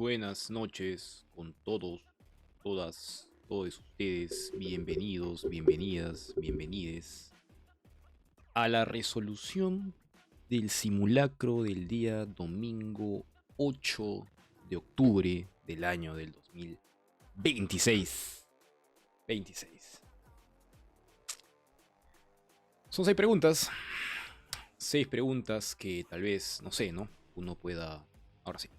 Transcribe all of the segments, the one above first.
Buenas noches con todos, todas, todos ustedes. Bienvenidos, bienvenidas, bienvenides a la resolución del simulacro del día domingo 8 de octubre del año del 2026. 26. Son seis preguntas. Seis preguntas que tal vez, no sé, ¿no? Uno pueda... Ahora sí.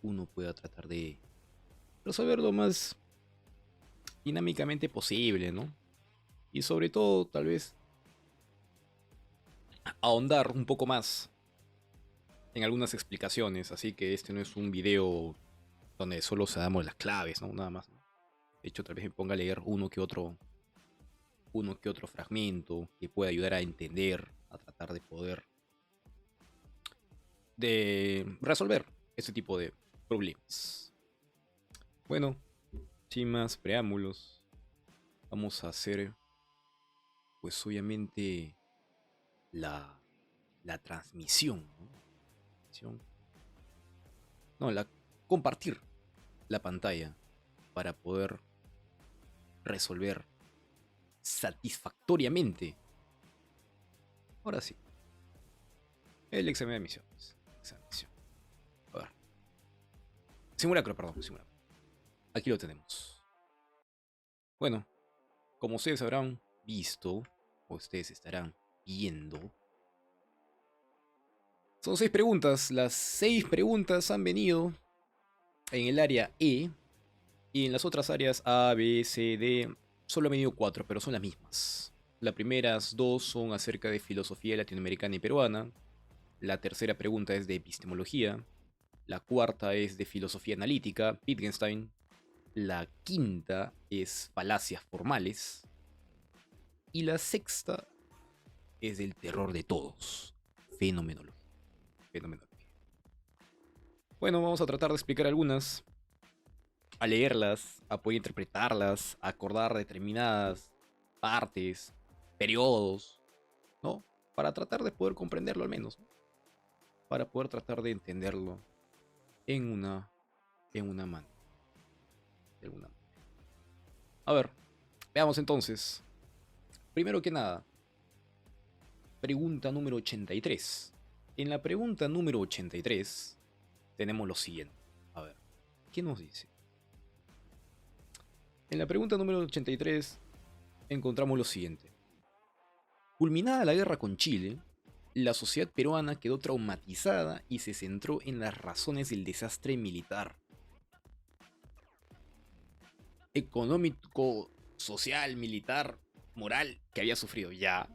Uno pueda tratar de resolver lo más dinámicamente posible, ¿no? Y sobre todo, tal vez, ahondar un poco más en algunas explicaciones. Así que este no es un video donde solo se damos las claves, ¿no? Nada más. De hecho, tal vez me ponga a leer uno que otro fragmento que pueda ayudar a entender, a tratar de poder de resolver este tipo de problemas. Bueno, sin más preámbulos, vamos a hacer, pues obviamente, la, la transmisión, ¿no? No, compartir la pantalla para poder resolver satisfactoriamente. Ahora sí, el examen de admisión. A ver. Simulacro, perdón, simulacro. Aquí lo tenemos. Bueno, como ustedes habrán visto, o ustedes estarán viendo, son seis preguntas. Las seis preguntas han venido en el área E y en las otras áreas A, B, C, D. Solo han venido cuatro, pero son las mismas. Las primeras dos son acerca de filosofía latinoamericana y peruana. La tercera pregunta es de epistemología. La cuarta es de filosofía analítica, Wittgenstein. La quinta es falacias formales. Y la sexta es del terror de todos, fenomenología. Fenomenología. Bueno, vamos a tratar de explicar algunas, a leerlas, a poder interpretarlas, a acordar determinadas partes, periodos, ¿no? Para tratar de poder comprenderlo al menos, ¿no? Para poder tratar de entenderlo en una mano. De alguna manera. A ver, veamos entonces. Primero que nada, pregunta número 83. En la pregunta número 83 tenemos lo siguiente. A ver, ¿qué nos dice? En la pregunta número 83 encontramos lo siguiente. Culminada la guerra con Chile, la sociedad peruana quedó traumatizada y se centró en las razones del desastre militar, económico, social, militar, moral que había sufrido. Ya.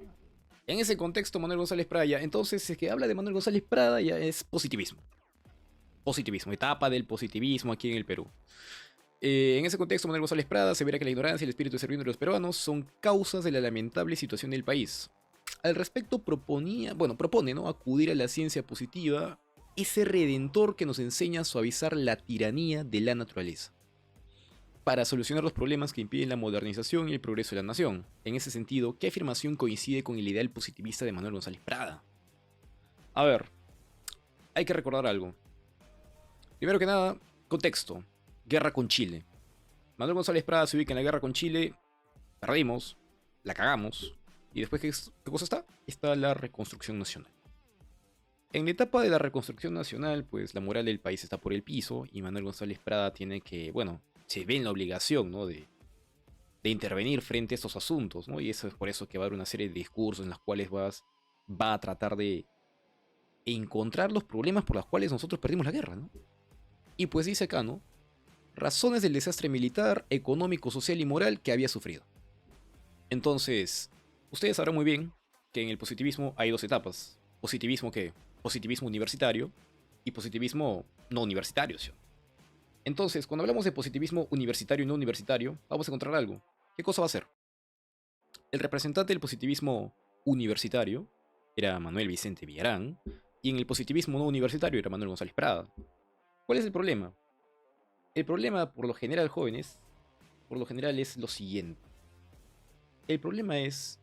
En ese contexto, Manuel González Prada, ya, entonces, es que habla de Manuel González Prada, ya es positivismo. Positivismo, etapa del positivismo aquí en el Perú. En ese contexto, Manuel González Prada asevera que la ignorancia y el espíritu de servicio de los peruanos son causas de la lamentable situación del país. Al respecto propone, ¿no?, acudir a la ciencia positiva, ese redentor que nos enseña a suavizar la tiranía de la naturaleza, para solucionar los problemas que impiden la modernización y el progreso de la nación. En ese sentido, ¿qué afirmación coincide con el ideal positivista de Manuel González Prada? A ver, hay que recordar algo. Primero que nada, contexto. Guerra con Chile. Manuel González Prada se ubica en la guerra con Chile. Perdimos. La cagamos. ¿Y después qué cosa está? Está la reconstrucción nacional. En la etapa de la reconstrucción nacional, pues la moral del país está por el piso y Manuel González Prada tiene que, bueno, se ve en la obligación, ¿no?, de intervenir frente a estos asuntos, ¿no? Y eso es por eso que va a haber una serie de discursos en los cuales va a tratar de encontrar los problemas por los cuales nosotros perdimos la guerra, ¿no? Y pues dice acá, ¿no?, razones del desastre militar, económico, social y moral que había sufrido. Entonces, ustedes sabrán muy bien que en el positivismo hay dos etapas. ¿Positivismo qué? Positivismo universitario y positivismo no universitario, ¿sí? Entonces, cuando hablamos de positivismo universitario y no universitario, vamos a encontrar algo. ¿Qué cosa va a ser? El representante del positivismo universitario era Manuel Vicente Villarán, y en el positivismo no universitario era Manuel González Prada. ¿Cuál es el problema? El problema, por lo general, jóvenes, por lo general es lo siguiente. El problema es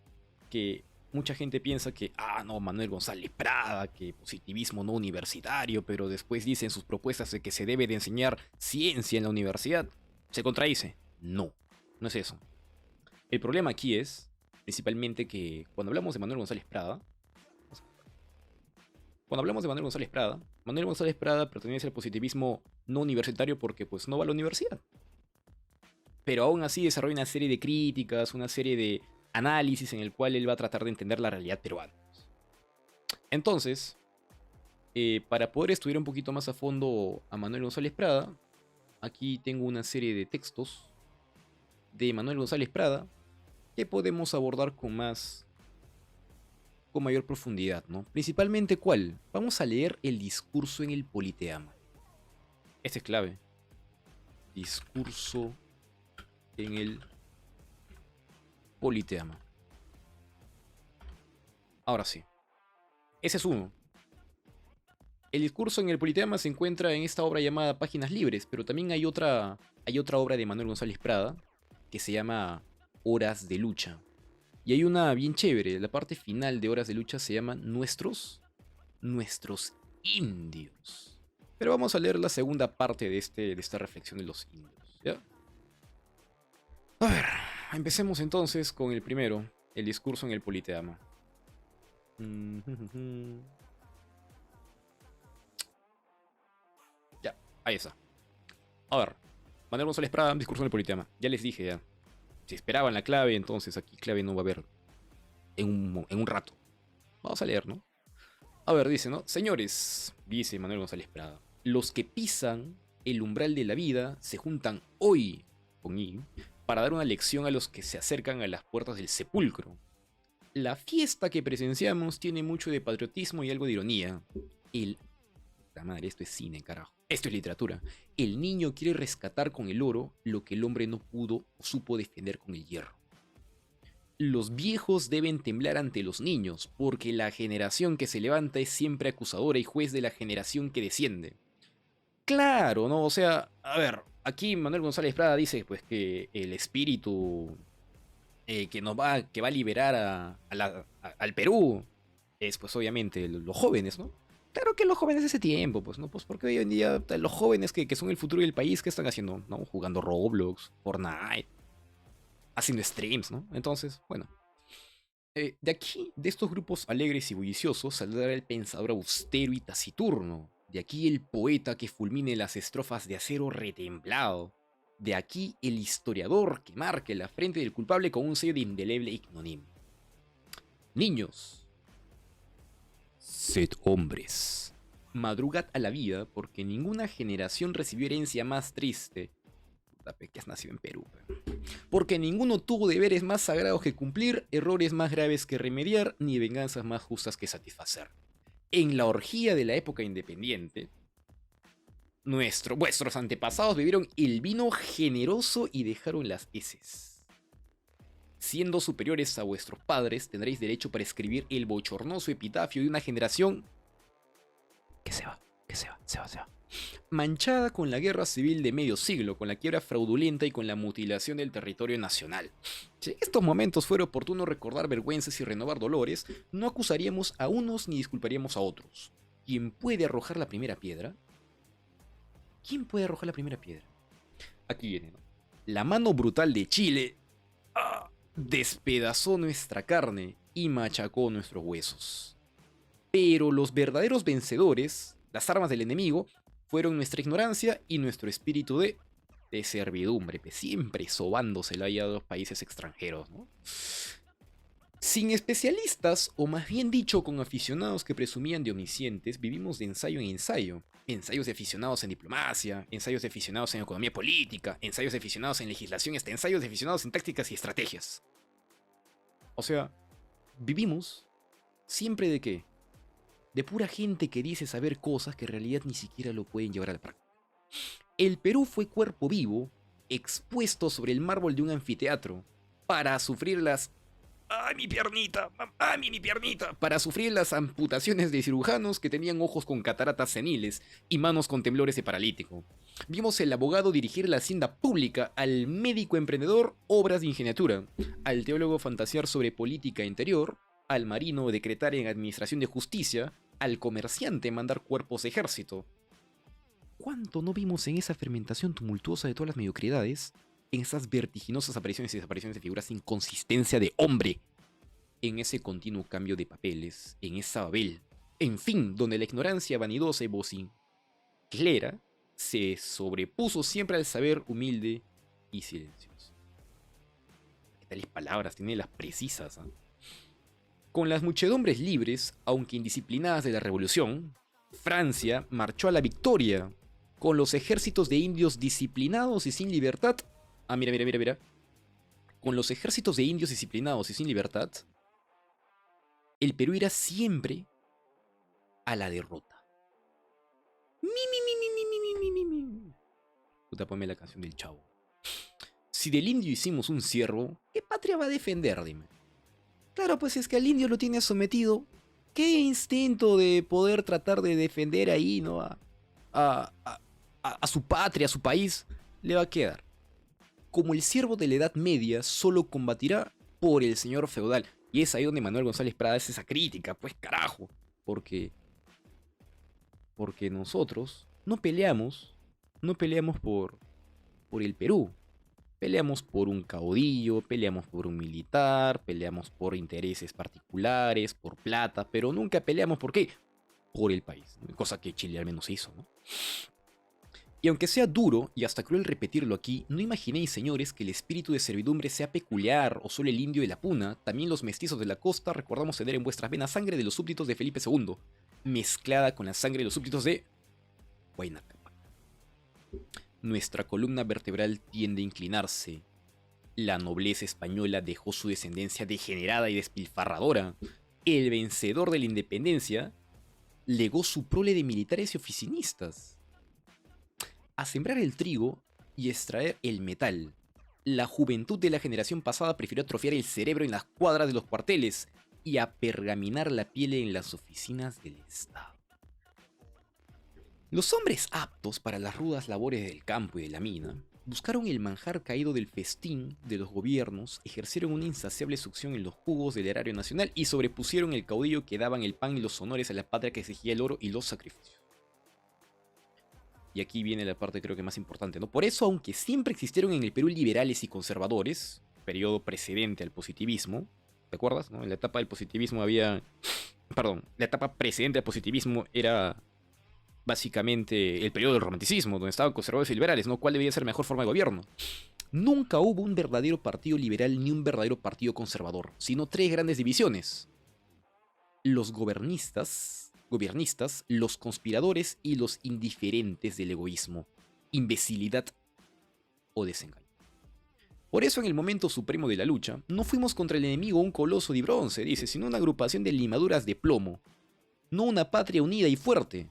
que mucha gente piensa que, no, Manuel González Prada, que positivismo no universitario, pero después dice en sus propuestas de que se debe de enseñar ciencia en la universidad. ¿Se contradice? No, no es eso. El problema aquí es, principalmente, que cuando hablamos de Manuel González Prada, Manuel González Prada pertenece al positivismo no universitario porque pues no va a la universidad. Pero aún así desarrolla una serie de críticas, una serie de análisis en el cual él va a tratar de entender la realidad peruana. Entonces, para poder estudiar un poquito más a fondo a Manuel González Prada, aquí tengo una serie de textos de Manuel González Prada que podemos abordar con mayor profundidad, ¿no? Principalmente, ¿cuál? Vamos a leer el discurso en el Politeama. Este es clave. Discurso en el Politeama. Ahora sí. Ese es uno. El discurso en el Politeama se encuentra en esta obra llamada Páginas Libres, pero también hay otra obra de Manuel González Prada que se llama Horas de Lucha. Y hay una bien chévere, la parte final de Horas de Lucha se llama Nuestros Indios. Pero vamos a leer la segunda parte de esta reflexión de los indios, ¿ya? A ver, empecemos entonces con el primero, el discurso en el Politeama. Ya, ahí está. A ver, Manuel González Prada, discurso en el Politeama. Ya les dije, ya. Si esperaban la clave, entonces aquí clave no va a haber en un rato. Vamos a leer, ¿no? A ver, dice, ¿no? Señores, dice Manuel González Prada, los que pisan el umbral de la vida se juntan hoy, con I, para dar una lección a los que se acercan a las puertas del sepulcro. La fiesta que presenciamos tiene mucho de patriotismo y algo de ironía. La madre, esto es cine, carajo. Esto es literatura. El niño quiere rescatar con el oro lo que el hombre no pudo o supo defender con el hierro. Los viejos deben temblar ante los niños, porque la generación que se levanta es siempre acusadora y juez de la generación que desciende. Claro, ¿no? O sea, a ver, aquí Manuel González Prada dice pues que el espíritu que va a liberar al Perú es pues obviamente los jóvenes, ¿no? Claro que los jóvenes de ese tiempo, pues, ¿no? Pues porque hoy en día los jóvenes que son el futuro del país, ¿qué están haciendo? ¿No? Jugando Roblox, Fortnite, haciendo streams, ¿no? Entonces, bueno. De aquí, de estos grupos alegres y bulliciosos, saldrá el pensador austero y taciturno. De aquí el poeta que fulmine las estrofas de acero retemblado. De aquí el historiador que marque la frente del culpable con un sello de indeleble ignominia. Niños, sed hombres. Madrugad a la vida, porque ninguna generación recibió herencia más triste. Puta, que has nacido en Perú. Porque ninguno tuvo deberes más sagrados que cumplir, errores más graves que remediar, ni venganzas más justas que satisfacer. En la orgía de la época independiente, vuestros antepasados bebieron el vino generoso y dejaron las heces. Siendo superiores a vuestros padres, tendréis derecho para escribir el bochornoso epitafio de una generación que se va. Manchada con la guerra civil de medio siglo, con la quiebra fraudulenta y con la mutilación del territorio nacional. Si en estos momentos fuera oportuno recordar vergüenzas y renovar dolores, no acusaríamos a unos ni disculparíamos a otros. ¿Quién puede arrojar la primera piedra? ¿Quién puede arrojar la primera piedra? Aquí viene, ¿no? La mano brutal de Chile despedazó nuestra carne y machacó nuestros huesos. Pero los verdaderos vencedores, las armas del enemigo, fueron nuestra ignorancia y nuestro espíritu de servidumbre, siempre sobándosela ahí a los países extranjeros, ¿no? Sin especialistas, o más bien dicho, con aficionados que presumían de omniscientes, vivimos de ensayo en ensayo. Ensayos de aficionados en diplomacia, ensayos de aficionados en economía política, ensayos de aficionados en legislación, hasta ensayos de aficionados en tácticas y estrategias. O sea, vivimos siempre de qué? De pura gente que dice saber cosas que en realidad ni siquiera lo pueden llevar a la práctica. El Perú fue cuerpo vivo, expuesto sobre el mármol de un anfiteatro, para sufrir las... ¡Ay, mi piernita! ¡Ay, mi piernita! Para sufrir las amputaciones de cirujanos que tenían ojos con cataratas seniles y manos con temblores de paralítico. Vimos al abogado dirigir la hacienda pública, al médico emprendedor obras de ingeniatura, al teólogo fantasear sobre política interior, al marino decretar en administración de justicia, al comerciante mandar cuerpos de ejército. ¿Cuánto no vimos en esa fermentación tumultuosa de todas las mediocridades, en esas vertiginosas apariciones y desapariciones de figuras sin consistencia de hombre, en ese continuo cambio de papeles, en esa Babel, en fin, donde la ignorancia vanidosa y vociclera se sobrepuso siempre al saber humilde y silencioso? ¿Qué tales palabras? Tiene las precisas, ¿eh? Con las muchedumbres libres, aunque indisciplinadas de la revolución, Francia marchó a la victoria. Con los ejércitos de indios disciplinados y sin libertad. Ah, mira, mira, mira, mira. Con los ejércitos de indios disciplinados y sin libertad, el Perú irá siempre a la derrota. Mi, mi, mi, mi, mi, mi, mi, mi, mi. Puta, ponme la canción del Chavo. Si del indio hicimos un ciervo, ¿qué patria va a defender, dime? Claro, pues es que al indio lo tiene sometido. ¿Qué instinto de poder tratar de defender ahí, ¿no? A, a, a su patria, a su país, le va a quedar. Como el siervo de la Edad Media solo combatirá por el señor feudal. Y es ahí donde Manuel González Prada hace esa crítica, pues carajo. Porque nosotros no peleamos por el Perú. Peleamos por un caudillo, peleamos por un militar, peleamos por intereses particulares, por plata, pero nunca peleamos por qué, por el país. Cosa que Chile al menos hizo, ¿no? Y aunque sea duro y hasta cruel repetirlo aquí, no imaginéis, señores, que el espíritu de servidumbre sea peculiar o solo el indio de la puna. También los mestizos de la costa recordamos tener en vuestras venas sangre de los súbditos de Felipe II, mezclada con la sangre de los súbditos de Huayna Cápac. Nuestra columna vertebral tiende a inclinarse. La nobleza española dejó su descendencia degenerada y despilfarradora. El vencedor de la independencia legó su prole de militares y oficinistas. A sembrar el trigo y extraer el metal. La juventud de la generación pasada prefirió atrofiar el cerebro en las cuadras de los cuarteles y a pergaminar la piel en las oficinas del Estado. Los hombres aptos para las rudas labores del campo y de la mina buscaron el manjar caído del festín de los gobiernos, ejercieron una insaciable succión en los jugos del erario nacional y sobrepusieron el caudillo que daban el pan y los honores a la patria que exigía el oro y los sacrificios. Y aquí viene la parte creo que más importante, ¿no? Por eso, aunque siempre existieron en el Perú liberales y conservadores, periodo precedente al positivismo, ¿te acuerdas? ¿No? En la etapa del positivismo había... Perdón, la etapa precedente al positivismo era básicamente el periodo del romanticismo, donde estaban conservadores y liberales, ¿no? ¿Cuál debía ser la mejor forma de gobierno? Nunca hubo un verdadero partido liberal ni un verdadero partido conservador, sino tres grandes divisiones. Los gobernistas, los conspiradores y los indiferentes del egoísmo, imbecilidad o desengaño. Por eso en el momento supremo de la lucha, no fuimos contra el enemigo un coloso de bronce, dice, sino una agrupación de limaduras de plomo. No una patria unida y fuerte,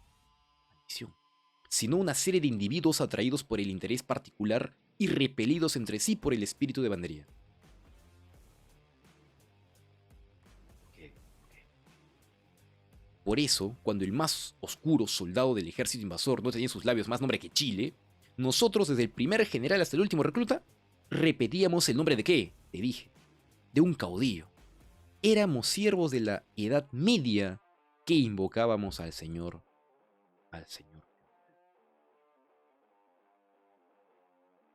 sino una serie de individuos atraídos por el interés particular y repelidos entre sí por el espíritu de bandería. Por eso, cuando el más oscuro soldado del ejército invasor no tenía en sus labios más nombre que Chile, nosotros desde el primer general hasta el último recluta, repetíamos el nombre de ¿qué? Te dije, de un caudillo. Éramos siervos de la Edad Media que invocábamos al Señor.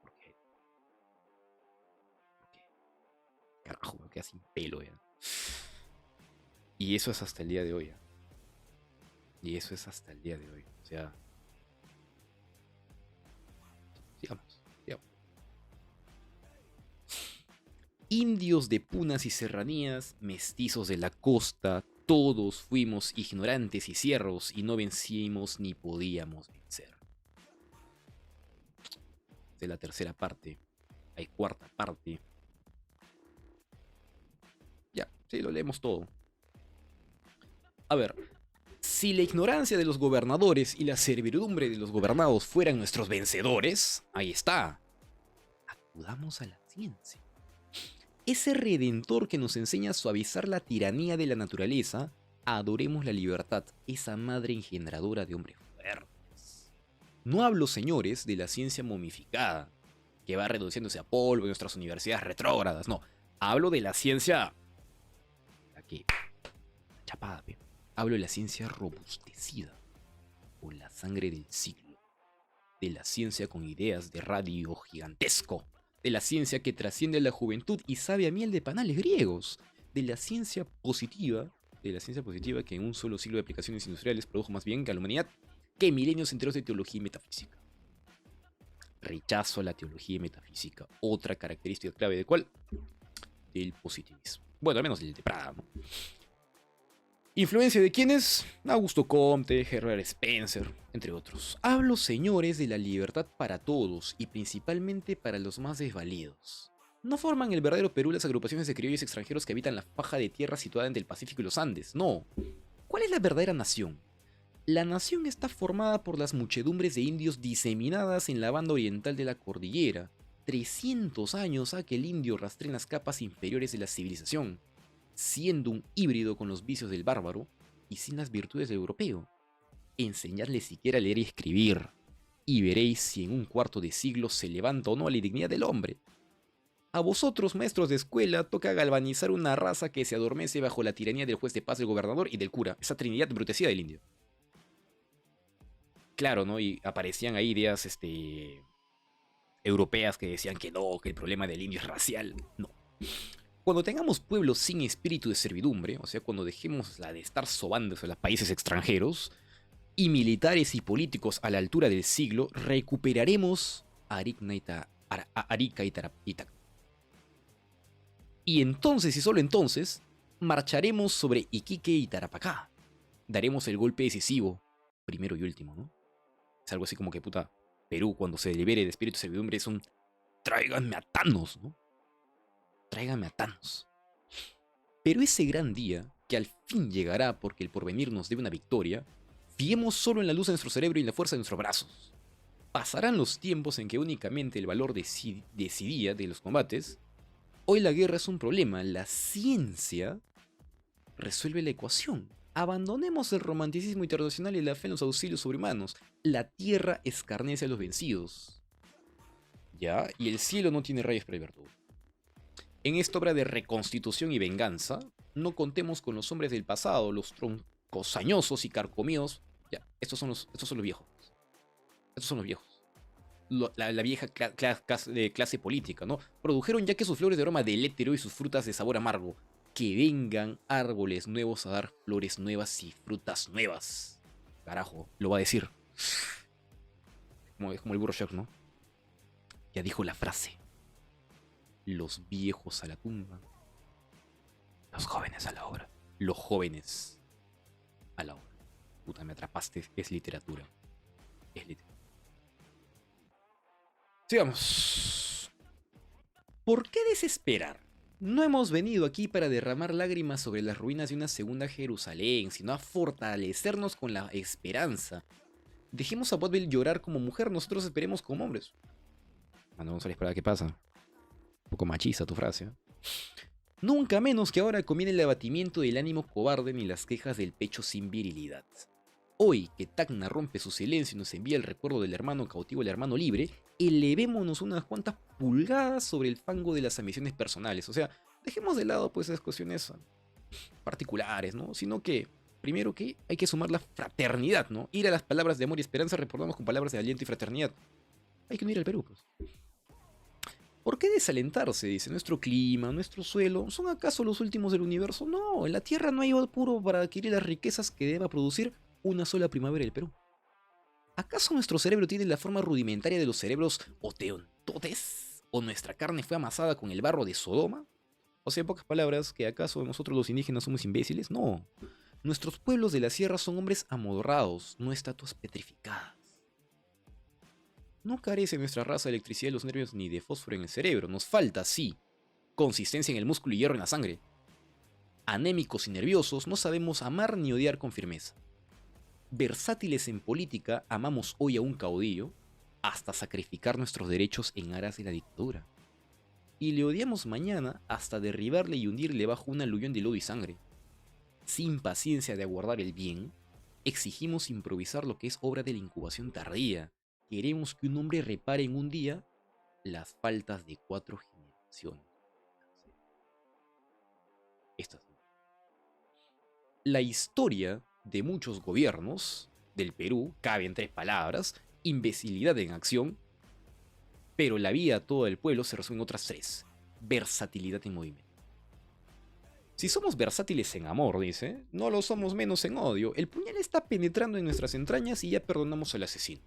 ¿Por qué? Carajo, me queda sin pelo ya. Y eso es hasta el día de hoy. Y eso es hasta el día de hoy. O sea... Sigamos. Indios de punas y serranías, mestizos de la costa, todos fuimos ignorantes y cierros y no vencimos ni podíamos vencer. Esta es la tercera parte. Hay cuarta parte. Ya, sí, lo leemos todo. A ver, si la ignorancia de los gobernadores y la servidumbre de los gobernados fueran nuestros vencedores, ahí está. Acudamos a la ciencia. Ese redentor que nos enseña a suavizar la tiranía de la naturaleza, adoremos la libertad, esa madre engendradora de hombres fuertes. No hablo, señores, de la ciencia momificada, que va reduciéndose a polvo en nuestras universidades retrógradas, no. Hablo de la ciencia... aquí, chapada, pe. Hablo de la ciencia robustecida por la sangre del siglo, de la ciencia con ideas de radio gigantesco, de la ciencia que trasciende a la juventud y sabe a miel de panales griegos, de la ciencia positiva que en un solo siglo de aplicaciones industriales produjo más bien que a la humanidad que milenios enteros de teología y metafísica. Rechazo a la teología y metafísica, otra característica clave de cuál? Del positivismo. Bueno, al menos el de Prada, ¿no? ¿Influencia de quiénes? Augusto Comte, Herbert Spencer, entre otros. Hablo, señores, de la libertad para todos y principalmente para los más desvalidos. No forman el verdadero Perú las agrupaciones de criollos extranjeros que habitan la faja de tierra situada entre el Pacífico y los Andes, no. ¿Cuál es la verdadera nación? La nación está formada por las muchedumbres de indios diseminadas en la banda oriental de la cordillera. 300 años a que el indio rastre en las capas inferiores de la civilización, siendo un híbrido con los vicios del bárbaro y sin las virtudes del europeo. Enseñadle siquiera a leer y escribir, y veréis si en un cuarto de siglo se levanta o no a la dignidad del hombre. A vosotros, maestros de escuela, toca galvanizar una raza que se adormece bajo la tiranía del juez de paz, del gobernador y del cura, esa trinidad embrutecida del indio. Claro, ¿no? Y aparecían ahí ideas europeas que decían que no, que el problema del indio es racial. No. Cuando tengamos pueblos sin espíritu de servidumbre, o sea, cuando dejemos la de estar sobándose a los países extranjeros, y militares y políticos a la altura del siglo, recuperaremos Arica y Tarapoto. Y entonces, y solo entonces, marcharemos sobre Iquique y Tarapacá. Daremos el golpe decisivo, primero y último, ¿no? Es algo así como que, puta, Perú, cuando se libere de espíritu de servidumbre, es un tráiganme a Thanos, ¿no? Tráiganme a Thanos. Pero ese gran día, que al fin llegará porque el porvenir nos debe una victoria, fiemos solo en la luz de nuestro cerebro y en la fuerza de nuestros brazos. Pasarán los tiempos en que únicamente el valor decidía de los combates. Hoy la guerra es un problema, la ciencia resuelve la ecuación. Abandonemos el romanticismo internacional y la fe en los auxilios sobrehumanos. La tierra escarnece a los vencidos. ¿Ya? Y el cielo no tiene rayos para el verdugo. En esta obra de reconstitución y venganza, no contemos con los hombres del pasado, los troncos añosos y carcomidos. Ya, estos son los viejos. Estos son los viejos. La vieja clase política, ¿no? Produjeron ya que sus flores de aroma delétero y sus frutas de sabor amargo. Que vengan árboles nuevos a dar flores nuevas y frutas nuevas. Carajo, lo va a decir. Es como el burro Shark, ¿no? Ya dijo la frase. Los viejos a la tumba. Los jóvenes a la obra. Los jóvenes a la obra. Puta, me atrapaste. Es literatura. Es literatura. Sigamos. ¿Por qué desesperar? No hemos venido aquí para derramar lágrimas sobre las ruinas de una segunda Jerusalén, sino a fortalecernos con la esperanza. Dejemos a Botville llorar como mujer, nosotros esperemos como hombres. Manuel González Prada, ¿qué pasa? Un poco machista tu frase, ¿eh? Nunca menos que ahora conviene el abatimiento del ánimo cobarde ni las quejas del pecho sin virilidad. Hoy que Tacna rompe su silencio y nos envía el recuerdo del hermano cautivo al hermano libre, elevémonos unas cuantas pulgadas sobre el fango de las ambiciones personales. O sea, dejemos de lado pues esas cuestiones particulares, ¿no? Sino que, primero que hay que sumar la fraternidad, ¿no? Ir a las palabras de amor y esperanza, recordamos con palabras de aliento y fraternidad. Hay que unir al Perú, pues. ¿Por qué desalentarse? Dice, nuestro clima, nuestro suelo, ¿son acaso los últimos del universo? No, en la Tierra no hay oro puro para adquirir las riquezas que deba producir una sola primavera del Perú. ¿Acaso nuestro cerebro tiene la forma rudimentaria de los cerebros oteontotes? ¿O nuestra carne fue amasada con el barro de Sodoma? O sea, en pocas palabras, ¿que acaso nosotros los indígenas somos imbéciles? No. Nuestros pueblos de la sierra son hombres amodorrados, no estatuas petrificadas. No carece nuestra raza de electricidad de los nervios ni de fósforo en el cerebro. Nos falta, sí, consistencia en el músculo y hierro en la sangre. Anémicos y nerviosos, no sabemos amar ni odiar con firmeza. Versátiles en política, amamos hoy a un caudillo, hasta sacrificar nuestros derechos en aras de la dictadura. Y le odiamos mañana hasta derribarle y hundirle bajo un aluvión de lodo y sangre. Sin paciencia de aguardar el bien, exigimos improvisar lo que es obra de la incubación tardía. Queremos que un hombre repare en un día las faltas de 4 generaciones. Estas. La historia de muchos gobiernos del Perú cabe en tres palabras: imbecilidad en acción, pero la vida a todo el pueblo se resume en otras tres: versatilidad en movimiento. Si somos versátiles en amor, dice, no lo somos menos en odio. El puñal está penetrando en nuestras entrañas y ya perdonamos al asesino.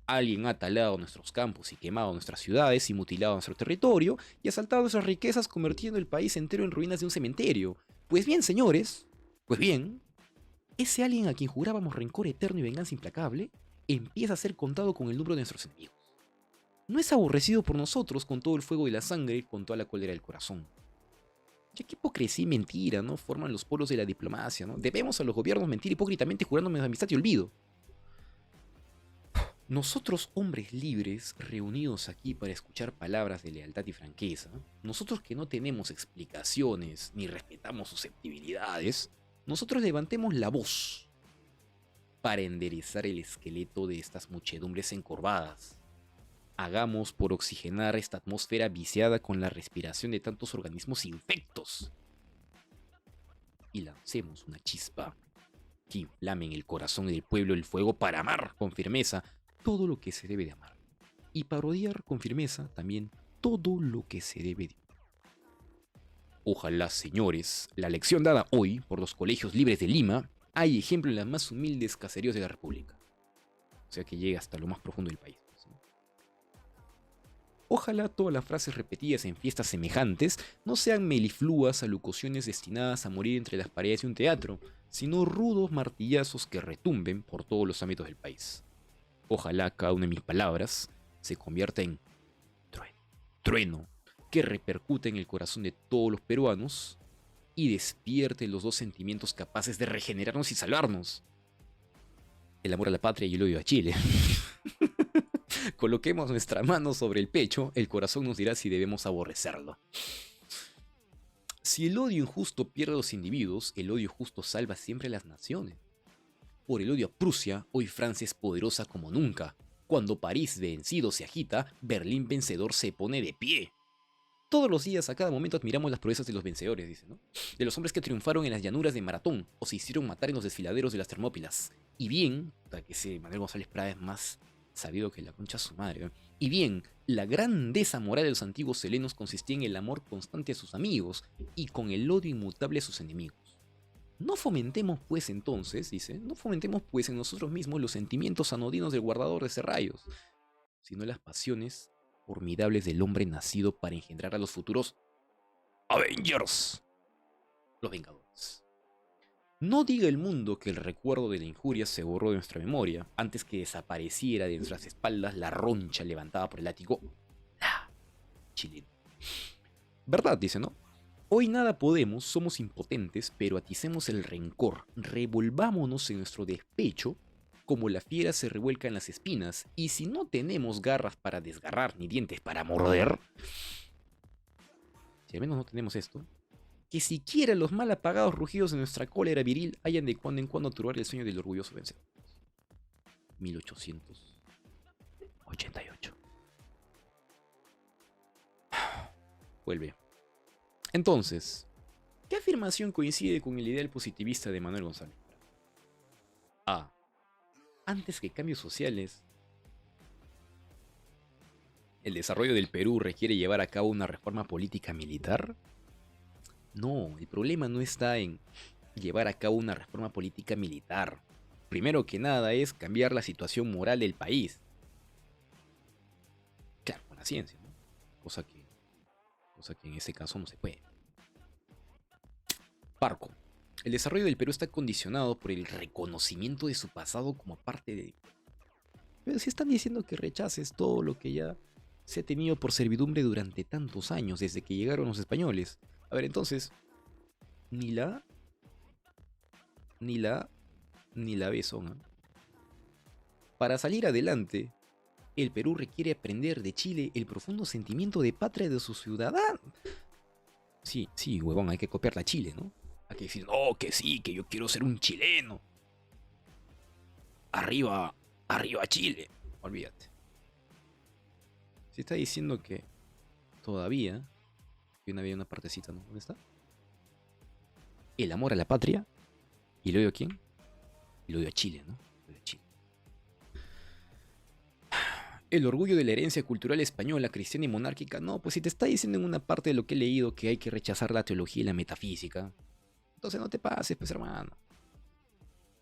Alguien ha talado nuestros campos y quemado nuestras ciudades y mutilado nuestro territorio y asaltado nuestras riquezas, convirtiendo el país entero en ruinas de un cementerio. Pues bien, señores, pues bien, ese alguien a quien jurábamos rencor eterno y venganza implacable empieza a ser contado con el número de nuestros enemigos. No es aborrecido por nosotros con todo el fuego de la sangre, con toda la cólera del corazón. Ya qué hipocresía y mentira, ¿no? Forman los polos de la diplomacia, ¿no? Debemos a los gobiernos mentir hipócritamente jurándonos amistad y olvido. Nosotros, hombres libres, reunidos aquí para escuchar palabras de lealtad y franqueza, nosotros que no tenemos explicaciones ni respetamos susceptibilidades, nosotros levantemos la voz para enderezar el esqueleto de estas muchedumbres encorvadas. Hagamos por oxigenar esta atmósfera viciada con la respiración de tantos organismos infectos. Y lancemos una chispa que inflame en el corazón del pueblo el fuego para amar con firmeza todo lo que se debe de amar. Y para odiar con firmeza también todo lo que se debe de odiar. Ojalá, señores, la lección dada hoy por los colegios libres de Lima hay ejemplo en las más humildes caseríos de la República. O sea que llegue hasta lo más profundo del país. Ojalá todas las frases repetidas en fiestas semejantes no sean melifluas alocuciones destinadas a morir entre las paredes de un teatro, sino rudos martillazos que retumben por todos los ámbitos del país. Ojalá cada una de mis palabras se convierta en trueno, que repercute en el corazón de todos los peruanos y despierte los dos sentimientos capaces de regenerarnos y salvarnos: el amor a la patria y el odio a Chile. Coloquemos nuestra mano sobre el pecho, el corazón nos dirá si debemos aborrecerlo. Si el odio injusto pierde a los individuos, el odio justo salva siempre a las naciones. Por el odio a Prusia, hoy Francia es poderosa como nunca. Cuando París vencido se agita, Berlín vencedor se pone de pie. Todos los días, a cada momento, admiramos las proezas de los vencedores, dice, ¿no? De los hombres que triunfaron en las llanuras de Maratón o se hicieron matar en los desfiladeros de las Termópilas. Y bien, para que ese Manuel González Prada es más sabido que la concha a su madre, ¿eh? Y bien, la grandeza moral de los antiguos helenos consistía en el amor constante a sus amigos y con el odio inmutable a sus enemigos. No fomentemos pues entonces, dice, no fomentemos pues en nosotros mismos los sentimientos anodinos del guardador de serrallos, sino las pasiones formidables del hombre nacido para engendrar a los futuros Avengers, los Vengadores. No diga el mundo que el recuerdo de la injuria se borró de nuestra memoria antes que desapareciera de nuestras espaldas la roncha levantada por el látigo chileno. ¿Verdad? Dice, ¿no? Hoy nada podemos, somos impotentes, pero aticemos el rencor, revolvámonos en nuestro despecho, como la fiera se revuelca en las espinas, y si no tenemos garras para desgarrar ni dientes para morder, si al menos no tenemos esto, que siquiera los mal apagados rugidos de nuestra cólera viril hayan de cuando en cuando turbar el sueño del orgulloso vencedor. 1888. Vuelve. Entonces, ¿qué afirmación coincide con el ideal positivista de Manuel González? A. Antes que cambios sociales, ¿el desarrollo del Perú requiere llevar a cabo una reforma política militar? No, el problema no está en llevar a cabo una reforma política militar. Primero que nada es cambiar la situación moral del país. Claro, con la ciencia, ¿no? Cosa que en ese caso no se puede. Parco. El desarrollo del Perú está condicionado por el reconocimiento de su pasado como parte de... Pero si están diciendo que rechaces todo lo que ya se ha tenido por servidumbre durante tantos años, desde que llegaron los españoles. A ver, entonces, ni la A, ni la B son, ¿eh? Para salir adelante, el Perú requiere aprender de Chile el profundo sentimiento de patria de sus ciudadanos. Sí, huevón, hay que copiarla a Chile, ¿no? Hay que decir, no, que sí, que yo quiero ser un chileno. Arriba Chile. Olvídate. Si está diciendo que todavía, que una había una partecita, ¿no? ¿Dónde está? El amor a la patria ¿Y lo odio a quién? Y lo odio a Chile, ¿no? Lo odio a Chile. El orgullo de la herencia cultural española, cristiana y monárquica. No, pues si te está diciendo en una parte de lo que he leído que hay que rechazar la teología y la metafísica, entonces no te pases, pues hermano.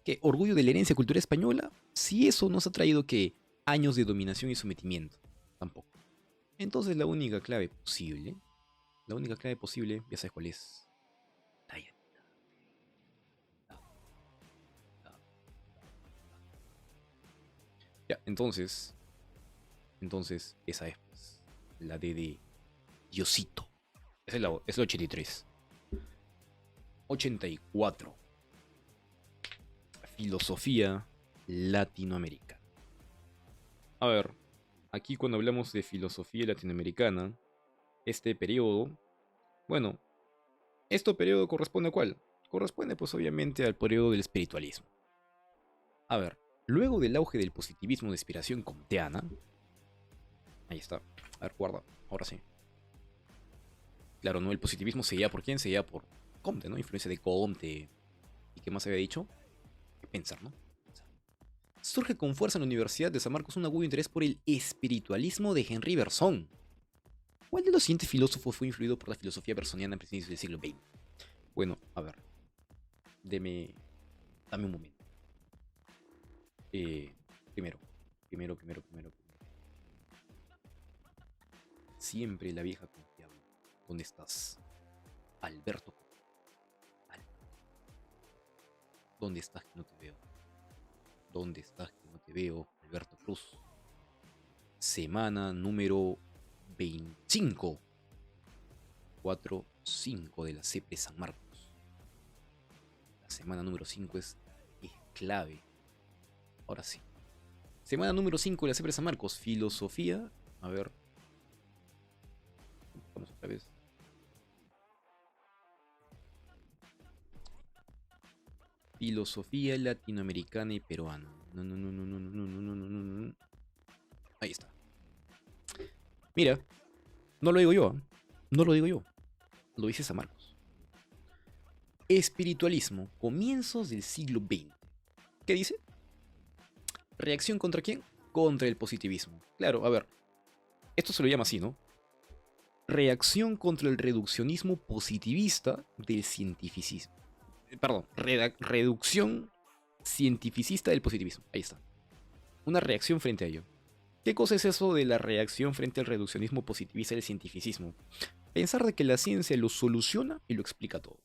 ¿Qué? ¿Orgullo de la herencia cultural española? Si eso nos ha traído que años de dominación y sometimiento. Tampoco. Entonces la única clave posible, ya sabes cuál es. La identidad. Ya, entonces, esa es pues, la D de Diosito. Es la 83. 84. Filosofía latinoamericana. A ver, aquí cuando hablamos de filosofía latinoamericana, este periodo, bueno, ¿este periodo corresponde a cuál? Corresponde pues obviamente al periodo del espiritualismo. A ver, luego del auge del positivismo de inspiración comteana, ahí está, a ver, guarda, ahora sí. Claro, ¿no? El positivismo se guía por quién, se guía por Comte, ¿no? Influencia de Comte. ¿Y qué más había dicho? Pensar, ¿no? Surge con fuerza en la Universidad de San Marcos un agudo interés por el espiritualismo de Henri Bergson. ¿Cuál de los siguientes filósofos fue influido por la filosofía bersoniana en principios del siglo XX? Bueno, a ver. Dame un momento. Primero. Siempre la vieja confiable. ¿Dónde estás? Alberto. ¿Dónde estás que no te veo? ¿Dónde estás que no te veo? Alberto Cruz. Semana número 25. 4-5 de la CP San Marcos. La semana número 5 es clave. Ahora sí. Semana número 5 de la CP San Marcos. Filosofía. A ver. Vamos otra vez. Filosofía latinoamericana y peruana. No. Ahí está. Mira, no lo digo yo. No lo digo yo. Lo dice San Marcos. Espiritualismo, comienzos del siglo XX. ¿Qué dice? ¿Reacción contra quién? Contra el positivismo. Claro, a ver. Esto se lo llama así, ¿no? Reacción contra el reduccionismo positivista del cientificismo. Perdón, reducción cientificista del positivismo. Ahí está. Una reacción frente a ello. ¿Qué cosa es eso de la reacción frente al reduccionismo positivista del cientificismo? Pensar de que la ciencia lo soluciona y lo explica todo.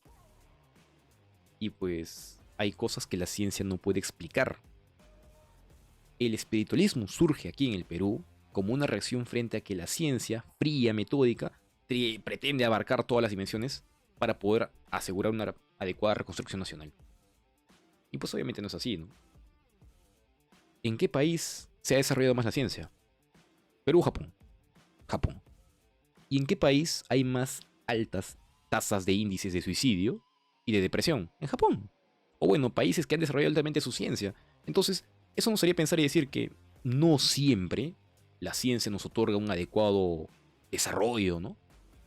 Y pues hay cosas que la ciencia no puede explicar. El espiritualismo surge aquí en el Perú como una reacción frente a que la ciencia, fría, metódica, pretende abarcar todas las dimensiones para poder asegurar una adecuada reconstrucción nacional. Y pues obviamente no es así, ¿no? ¿En qué país se ha desarrollado más la ciencia? Perú o Japón. Japón. ¿Y en qué país hay más altas tasas de índices de suicidio y de depresión? En Japón. O bueno, países que han desarrollado altamente su ciencia. Entonces, eso nos haría pensar y decir que no siempre la ciencia nos otorga un adecuado desarrollo, ¿no?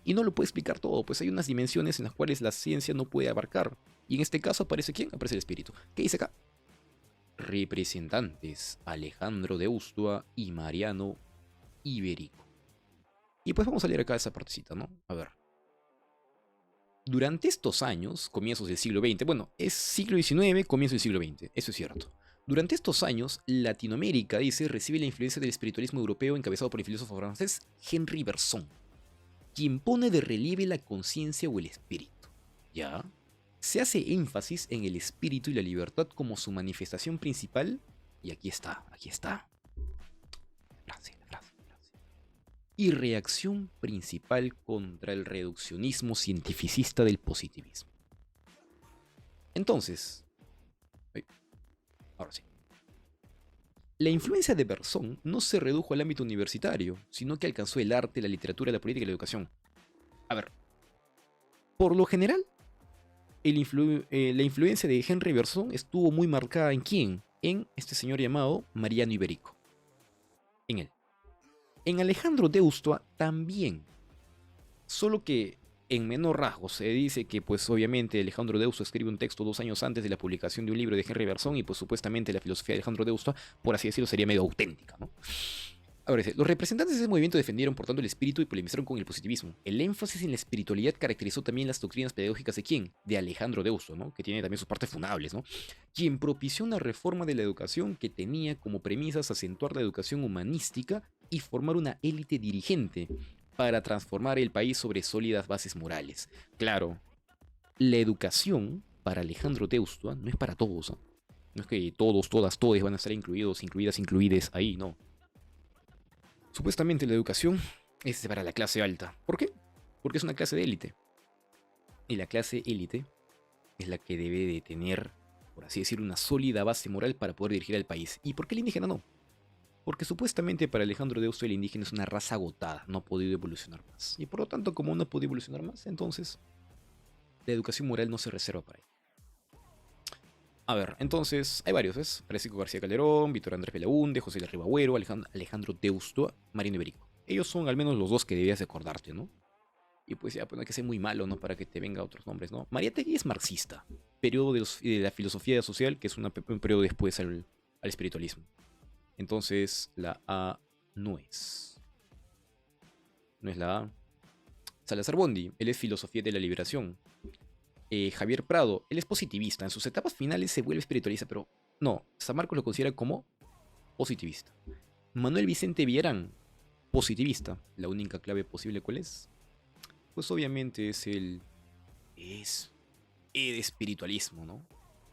Y no lo puede explicar todo, pues hay unas dimensiones en las cuales la ciencia no puede abarcar. Y en este caso aparece ¿quién? Aparece el espíritu. ¿Qué dice acá? Representantes Alejandro de Ustua y Mariano Iberico. Y pues vamos a leer acá esa partecita, ¿no? A ver. Durante estos años, comienzos del siglo XX, bueno, es siglo XIX, comienzo del siglo XX, eso es cierto. Durante estos años, Latinoamérica, dice, recibe la influencia del espiritualismo europeo encabezado por el filósofo francés Henri Bergson, quien pone de relieve la conciencia o el espíritu. ¿Ya? Se hace énfasis en el espíritu y la libertad como su manifestación principal, y aquí está. La frase. Y reacción principal contra el reduccionismo cientificista del positivismo. Entonces, ahora sí. La influencia de Bergson no se redujo al ámbito universitario, sino que alcanzó el arte, la literatura, la política y la educación. A ver, por lo general, la influencia de Henri Bergson estuvo muy marcada en quién? En este señor llamado Mariano Iberico. En él. En Alejandro de Ustua también. Solo que En menor rasgo, se dice que, pues, obviamente, Alejandro Deusto escribe un texto 2 años antes de la publicación de un libro de Henry Bergson y, pues, supuestamente la filosofía de Alejandro Deusto, por así decirlo, sería medio auténtica, ¿no? Ahora dice, los representantes de ese movimiento defendieron por tanto el espíritu y polemizaron con el positivismo. El énfasis en la espiritualidad caracterizó también las doctrinas pedagógicas de quién? De Alejandro Deusto, ¿no? Que tiene también sus partes funables, ¿no? Quien propició una reforma de la educación que tenía como premisas acentuar la educación humanística y formar una élite dirigente para transformar el país sobre sólidas bases morales. Claro, la educación para Alejandro Deusto no es para todos, ¿no? No es que todos, todas, todes van a estar incluidos, incluidas, incluides ahí, no. Supuestamente la educación es para la clase alta. ¿Por qué? Porque es una clase de élite. Y la clase élite es la que debe de tener, por así decir, una sólida base moral para poder dirigir al país. ¿Y por qué el indígena no? Porque supuestamente para Alejandro Deusto el indígena es una raza agotada, no ha podido evolucionar más. Y por lo tanto, como no ha podido evolucionar más, entonces la educación moral no se reserva para él. A ver, entonces, hay varios, ¿ves? Francisco García Calderón, Víctor Andrés Belaúnde, José de Ribagüero, Alejandro Deusto, Marino Iberico. Ellos son al menos los dos que debías acordarte, ¿no? Y pues ya, pues no hay que ser muy malo, ¿no? Para que te venga otros nombres, ¿no? Mariátegui es marxista, periodo de la filosofía social, que es un periodo después al espiritualismo. Entonces, la A no es. No es la A. Salazar Bondi, él es filosofía de la liberación. Javier Prado, él es positivista. En sus etapas finales se vuelve espiritualista, pero no, San Marcos lo considera como positivista. Manuel Vicente Villarán, positivista. La única clave posible, ¿cuál es? Pues obviamente es el espiritualismo, ¿no?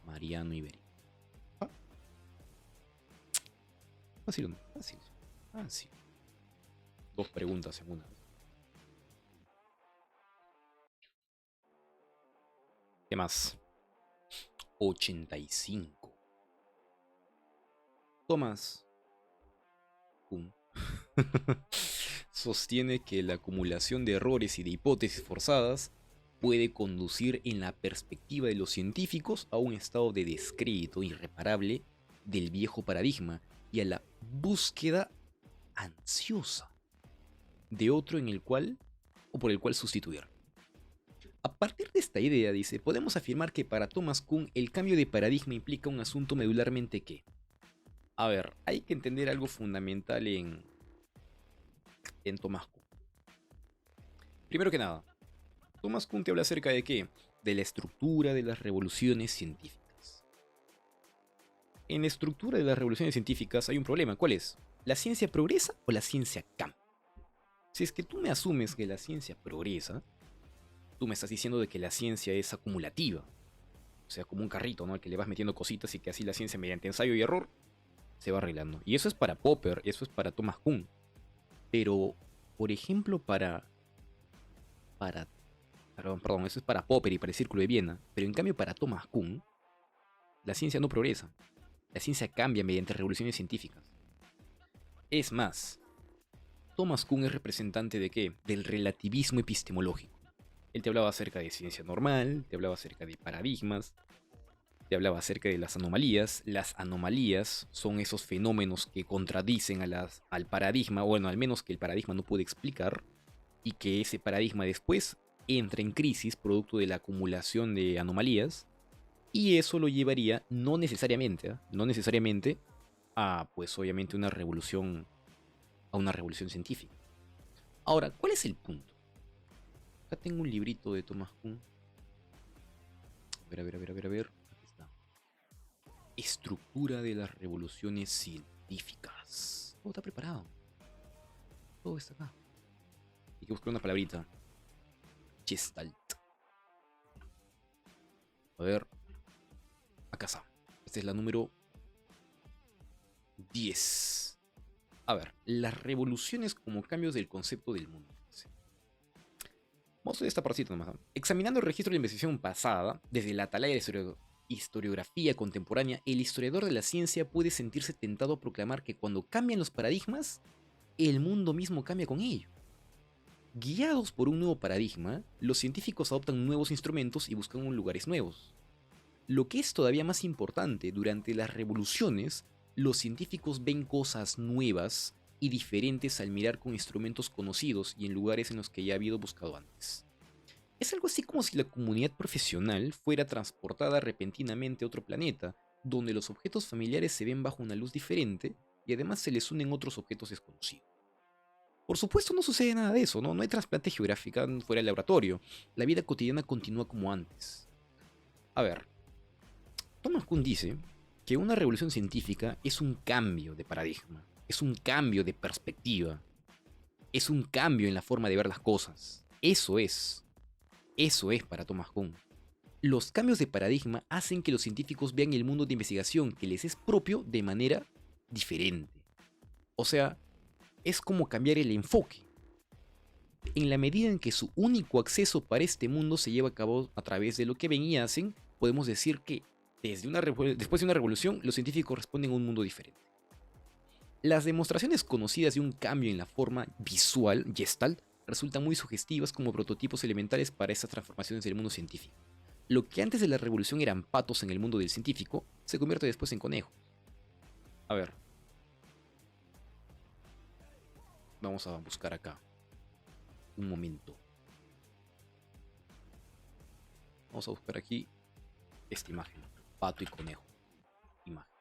Mariano Iberi. Ah, fácil, ¿no? Fácil. Fácil. Dos preguntas en una. ¿Qué más? 85. Thomas Kuhn sostiene que la acumulación de errores y de hipótesis forzadas puede conducir en la perspectiva de los científicos a un estado de descrédito irreparable del viejo paradigma y a la búsqueda ansiosa de otro en el cual o por el cual sustituir. A partir de esta idea, dice, podemos afirmar que para Thomas Kuhn el cambio de paradigma implica un asunto medularmente que... A ver, hay que entender algo fundamental en Thomas Kuhn. Primero que nada, Thomas Kuhn te habla acerca de qué? De la estructura de las revoluciones científicas. En la estructura de las revoluciones científicas hay un problema. ¿Cuál es? ¿La ciencia progresa o la ciencia cambia? Si es que tú me asumes que la ciencia progresa, tú me estás diciendo de que la ciencia es acumulativa. O sea, como un carrito, ¿no? Al que le vas metiendo cositas y que así la ciencia mediante ensayo y error se va arreglando. Y eso es para Popper, eso es para Thomas Kuhn. Pero, por ejemplo, perdón, eso es para Popper y para el Círculo de Viena. Pero en cambio para Thomas Kuhn, la ciencia no progresa. La ciencia cambia mediante revoluciones científicas. Es más, Thomas Kuhn es representante de qué? Del relativismo epistemológico. Él te hablaba acerca de ciencia normal, te hablaba acerca de paradigmas, te hablaba acerca de las anomalías. Las anomalías son esos fenómenos que contradicen al paradigma, bueno, al menos que el paradigma no puede explicar, y que ese paradigma después entra en crisis producto de la acumulación de anomalías, y eso lo llevaría no necesariamente a, pues obviamente, a una revolución científica. Ahora, ¿cuál es el punto? Acá tengo un librito de Thomas Kuhn. A ver. Aquí está. Estructura de las revoluciones científicas. Todo está preparado. Todo está acá. Hay que buscar una palabrita. Gestalt. A ver. Acá está. Esta es la número 10. A ver. Las revoluciones como cambios del concepto del mundo. Vamos a ver esta partita nomás. Examinando el registro de la investigación pasada, desde la atalaya de la historiografía contemporánea, el historiador de la ciencia puede sentirse tentado a proclamar que cuando cambian los paradigmas, el mundo mismo cambia con ello. Guiados por un nuevo paradigma, los científicos adoptan nuevos instrumentos y buscan lugares nuevos. Lo que es todavía más importante, durante las revoluciones, los científicos ven cosas nuevas y diferentes al mirar con instrumentos conocidos y en lugares en los que ya ha habido buscado antes. Es algo así como si la comunidad profesional fuera transportada repentinamente a otro planeta, donde los objetos familiares se ven bajo una luz diferente y además se les unen otros objetos desconocidos. Por supuesto no sucede nada de eso, ¿no? No hay trasplante geográfica fuera del laboratorio. La vida cotidiana continúa como antes. A ver, Thomas Kuhn dice que una revolución científica es un cambio de paradigma, es un cambio de perspectiva, es un cambio en la forma de ver las cosas. Eso es para Thomas Kuhn. Los cambios de paradigma hacen que los científicos vean el mundo de investigación que les es propio de manera diferente. O sea, es como cambiar el enfoque. En la medida en que su único acceso para este mundo se lleva a cabo a través de lo que ven y hacen, podemos decir que después de una revolución, los científicos responden a un mundo diferente. Las demostraciones conocidas de un cambio en la forma visual, Gestalt, resultan muy sugestivas como prototipos elementales para estas transformaciones del mundo científico. Lo que antes de la revolución eran patos en el mundo del científico, se convierte después en conejos. A ver, vamos a buscar acá. Un momento. Vamos a buscar aquí esta imagen. Pato y conejo. Imagen.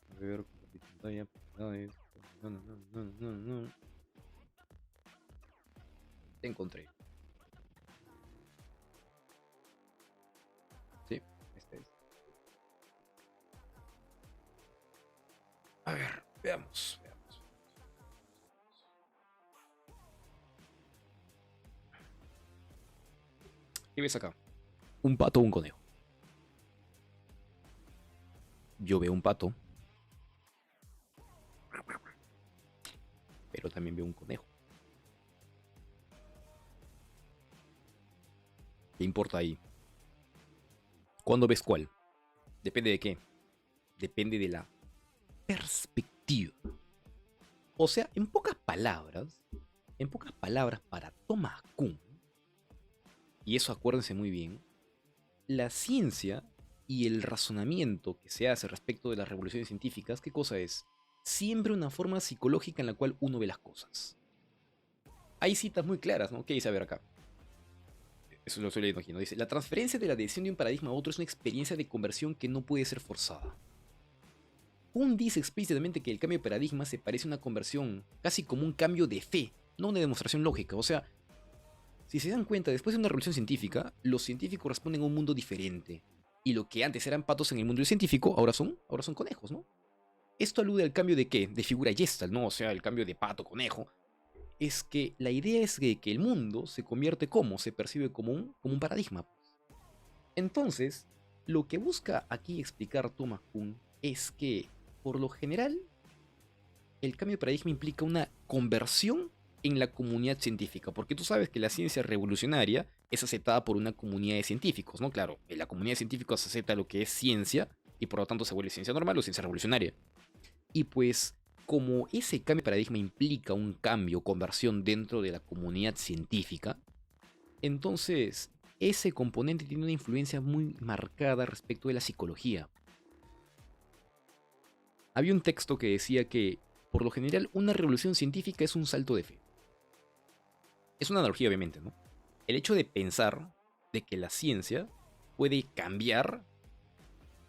A ver, compartir pantalla, propiedades. No. Te encontré. Sí, este es. A ver, veamos. ¿Qué ves acá? ¿Un pato o un conejo? Yo veo un pato, pero también veo un conejo. ¿Qué importa ahí? ¿Cuándo ves cuál? Depende de qué. Depende de la perspectiva. O sea, en pocas palabras para Thomas Kuhn, y eso acuérdense muy bien, la ciencia y el razonamiento que se hace respecto de las revoluciones científicas, ¿qué cosa es? Siempre una forma psicológica en la cual uno ve las cosas. Hay citas muy claras, ¿no? ¿Qué dice a ver acá? Eso lo estoy leyendo aquí, ¿no? Dice, la transferencia de la adhesión de un paradigma a otro es una experiencia de conversión que no puede ser forzada. Kuhn dice explícitamente que el cambio de paradigma se parece a una conversión, casi como un cambio de fe, no una demostración lógica. O sea, si se dan cuenta, después de una revolución científica, los científicos responden a un mundo diferente. Y lo que antes eran patos en el mundo del científico, ahora son conejos, ¿no? Esto alude al cambio de qué? De figura Gestalt, ¿no? O sea, el cambio de pato-conejo. Es que la idea es que el mundo se convierte como, se percibe como un paradigma. Entonces, lo que busca aquí explicar Thomas Kuhn es que, por lo general, el cambio de paradigma implica una conversión en la comunidad científica, porque tú sabes que la ciencia revolucionaria es aceptada por una comunidad de científicos, ¿no? Claro, en la comunidad de científicos acepta lo que es ciencia y por lo tanto se vuelve ciencia normal o ciencia revolucionaria. Y pues, como ese cambio de paradigma implica un cambio, conversión dentro de la comunidad científica, entonces ese componente tiene una influencia muy marcada respecto de la psicología. Había un texto que decía que, por lo general, una revolución científica es un salto de fe. Es una analogía, obviamente, ¿no? El hecho de pensar de que la ciencia puede cambiar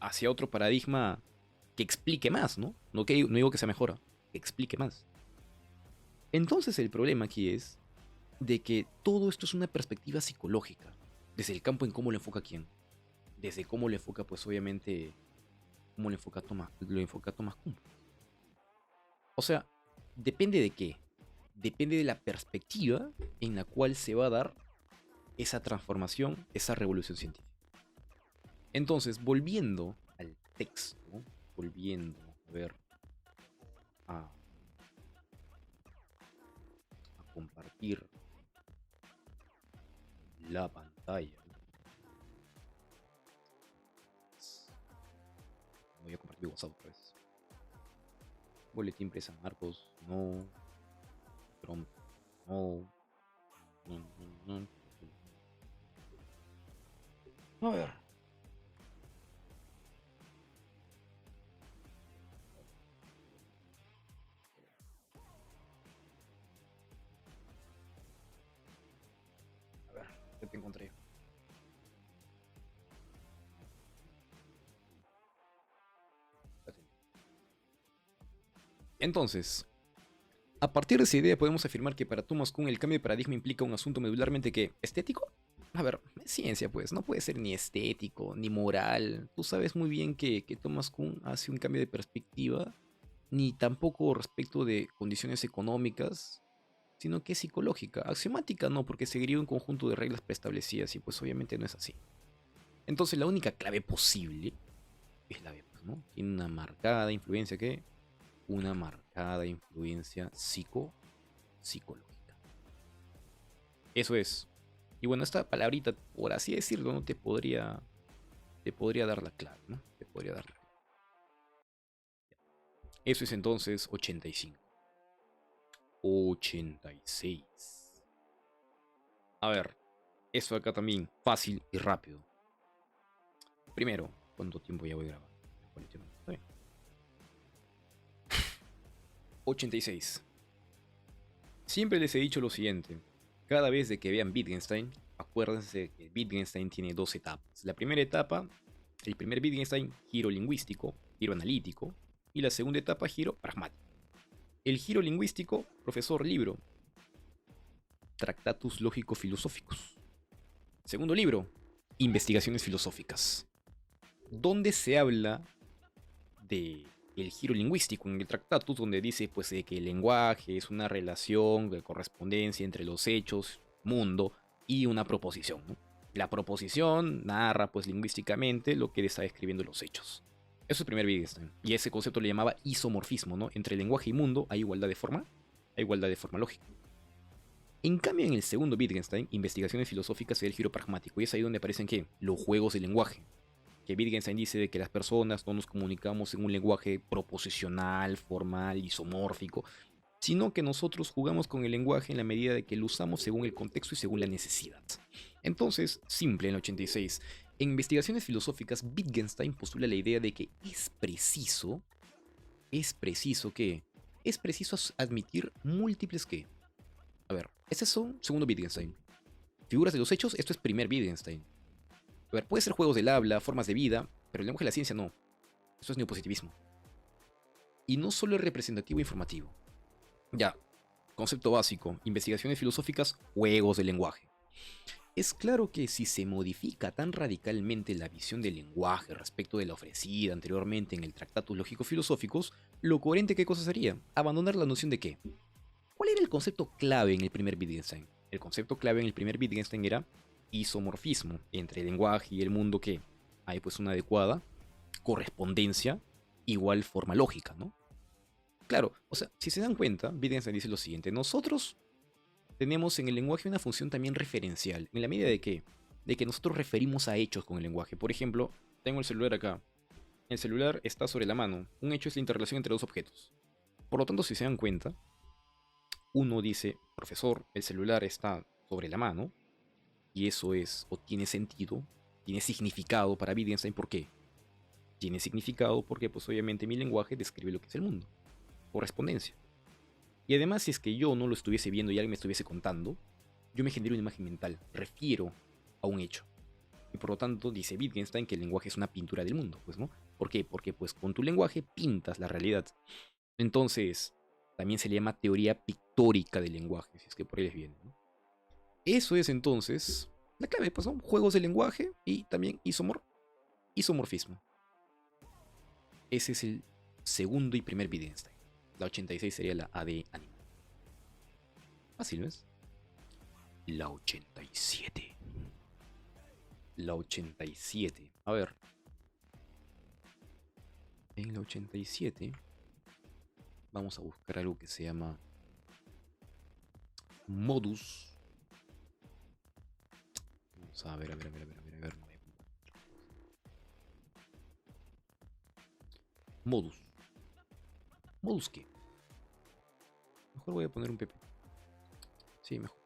hacia otro paradigma que explique más, ¿no? No digo que sea mejor, que explique más. Entonces el problema aquí es de que todo esto es una perspectiva psicológica, desde el campo en cómo lo enfoca quién, desde cómo lo enfoca, pues obviamente, cómo lo enfoca Thomas Kuhn. O sea, depende de qué, depende de la perspectiva en la cual se va a dar esa transformación, esa revolución científica. Entonces, volviendo al texto, volviendo a ver, a, a compartir la pantalla. Voy a compartir WhatsApp otra vez. Boletín Presa Marcos, no. Trump, no. No. A ver. A ver, ¿qué te encontré? Entonces, a partir de esa idea podemos afirmar que para Thomas Kuhn el cambio de paradigma implica un asunto medularmente que estético. A ver, es ciencia pues, no puede ser ni estético, ni moral. Tú sabes muy bien que Thomas Kuhn hace un cambio de perspectiva, ni tampoco respecto de condiciones económicas, sino que es psicológica. Axiomática no, porque seguiría un conjunto de reglas preestablecidas y pues obviamente no es así. Entonces la única clave posible es la B, pues, ¿no? Tiene una marcada influencia, ¿qué? Una marcada influencia psicológica. Eso es. Y bueno, esta palabrita, por así decirlo, no te podría dar la clave, ¿no? Te podría dar la clave. Eso es entonces 85. 86. A ver, eso acá también, fácil y rápido. Primero, ¿cuánto tiempo ya voy grabando? 49. Está bien. 86. Siempre les he dicho lo siguiente. Cada vez de que vean Wittgenstein, acuérdense que Wittgenstein tiene dos etapas. La primera etapa, el primer Wittgenstein, giro lingüístico, giro analítico. Y la segunda etapa, giro pragmático. El giro lingüístico, profesor, libro, Tractatus Lógico-Filosóficos. Segundo libro, Investigaciones Filosóficas. Donde se habla de el giro lingüístico en el Tractatus, donde dice pues, que el lenguaje es una relación de correspondencia entre los hechos, mundo y una proposición, ¿no? La proposición narra pues lingüísticamente lo que está escribiendo los hechos. Eso es el primer Wittgenstein. Y ese concepto le llamaba isomorfismo, ¿no? Entre lenguaje y mundo hay igualdad de forma lógica. En cambio, en el segundo Wittgenstein, investigaciones filosóficas y el giro pragmático. Y es ahí donde aparecen ¿qué? Los juegos de lenguaje. Que Wittgenstein dice de que las personas no nos comunicamos en un lenguaje proposicional, formal, isomórfico, sino que nosotros jugamos con el lenguaje en la medida de que lo usamos según el contexto y según la necesidad. Entonces, simple en el 86, en investigaciones filosóficas, Wittgenstein postula la idea de que que es preciso admitir múltiples que. A ver, este es un segundo Wittgenstein. Figuras de los hechos, esto es primer Wittgenstein. A ver, puede ser juegos del habla, formas de vida, pero el lenguaje de la ciencia no. Esto es neopositivismo. Y no solo es representativo e informativo. Ya, concepto básico, investigaciones filosóficas, juegos del lenguaje. Es claro que si se modifica tan radicalmente la visión del lenguaje respecto de la ofrecida anteriormente en el Tractatus Lógico-Filosóficos, lo coherente ¿qué cosa sería? Abandonar la noción de qué. ¿Cuál era el concepto clave en el primer Wittgenstein? El concepto clave en el primer Wittgenstein era isomorfismo entre el lenguaje y el mundo que hay pues una adecuada correspondencia igual forma lógica, ¿no? Claro, o sea, si se dan cuenta, Wittgenstein dice lo siguiente, nosotros tenemos en el lenguaje una función también referencial, en la medida de que nosotros referimos a hechos con el lenguaje. Por ejemplo, tengo el celular acá. El celular está sobre la mano. Un hecho es la interrelación entre dos objetos. Por lo tanto, si se dan cuenta, uno dice, profesor, el celular está sobre la mano, y eso es, o tiene sentido, tiene significado para Wittgenstein. ¿Por qué? Tiene significado porque, pues obviamente, mi lenguaje describe lo que es el mundo. Correspondencia. Y además, si es que yo no lo estuviese viendo y alguien me estuviese contando, yo me genero una imagen mental, refiero a un hecho. Y por lo tanto, dice Wittgenstein que el lenguaje es una pintura del mundo, pues, ¿no? ¿Por qué? Porque, pues, con tu lenguaje pintas la realidad. Entonces, también se le llama teoría pictórica del lenguaje, si es que por ahí les viene, ¿no? Eso es entonces la clave, pues, ¿no? Juegos de lenguaje y también isomorfismo. Ese es el segundo y primer Wittgenstein. La 86 sería la A de animal. Fácil, ¿ves? La 87. La 87. A ver. En la 87 vamos a buscar algo que se llama modus. Vamos a ver, a ver, a ver, a ver, a ver, a ver. Modus. ¿Modus qué? Mejor voy a poner un PP. Sí, mejor.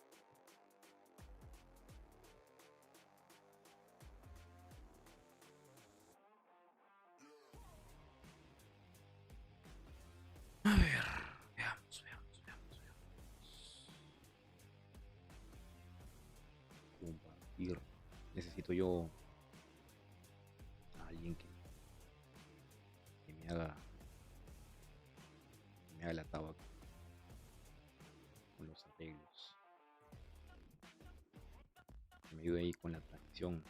necesito yo a alguien que me haga la taba con los arreglos. Que me ayude ahí con la transición.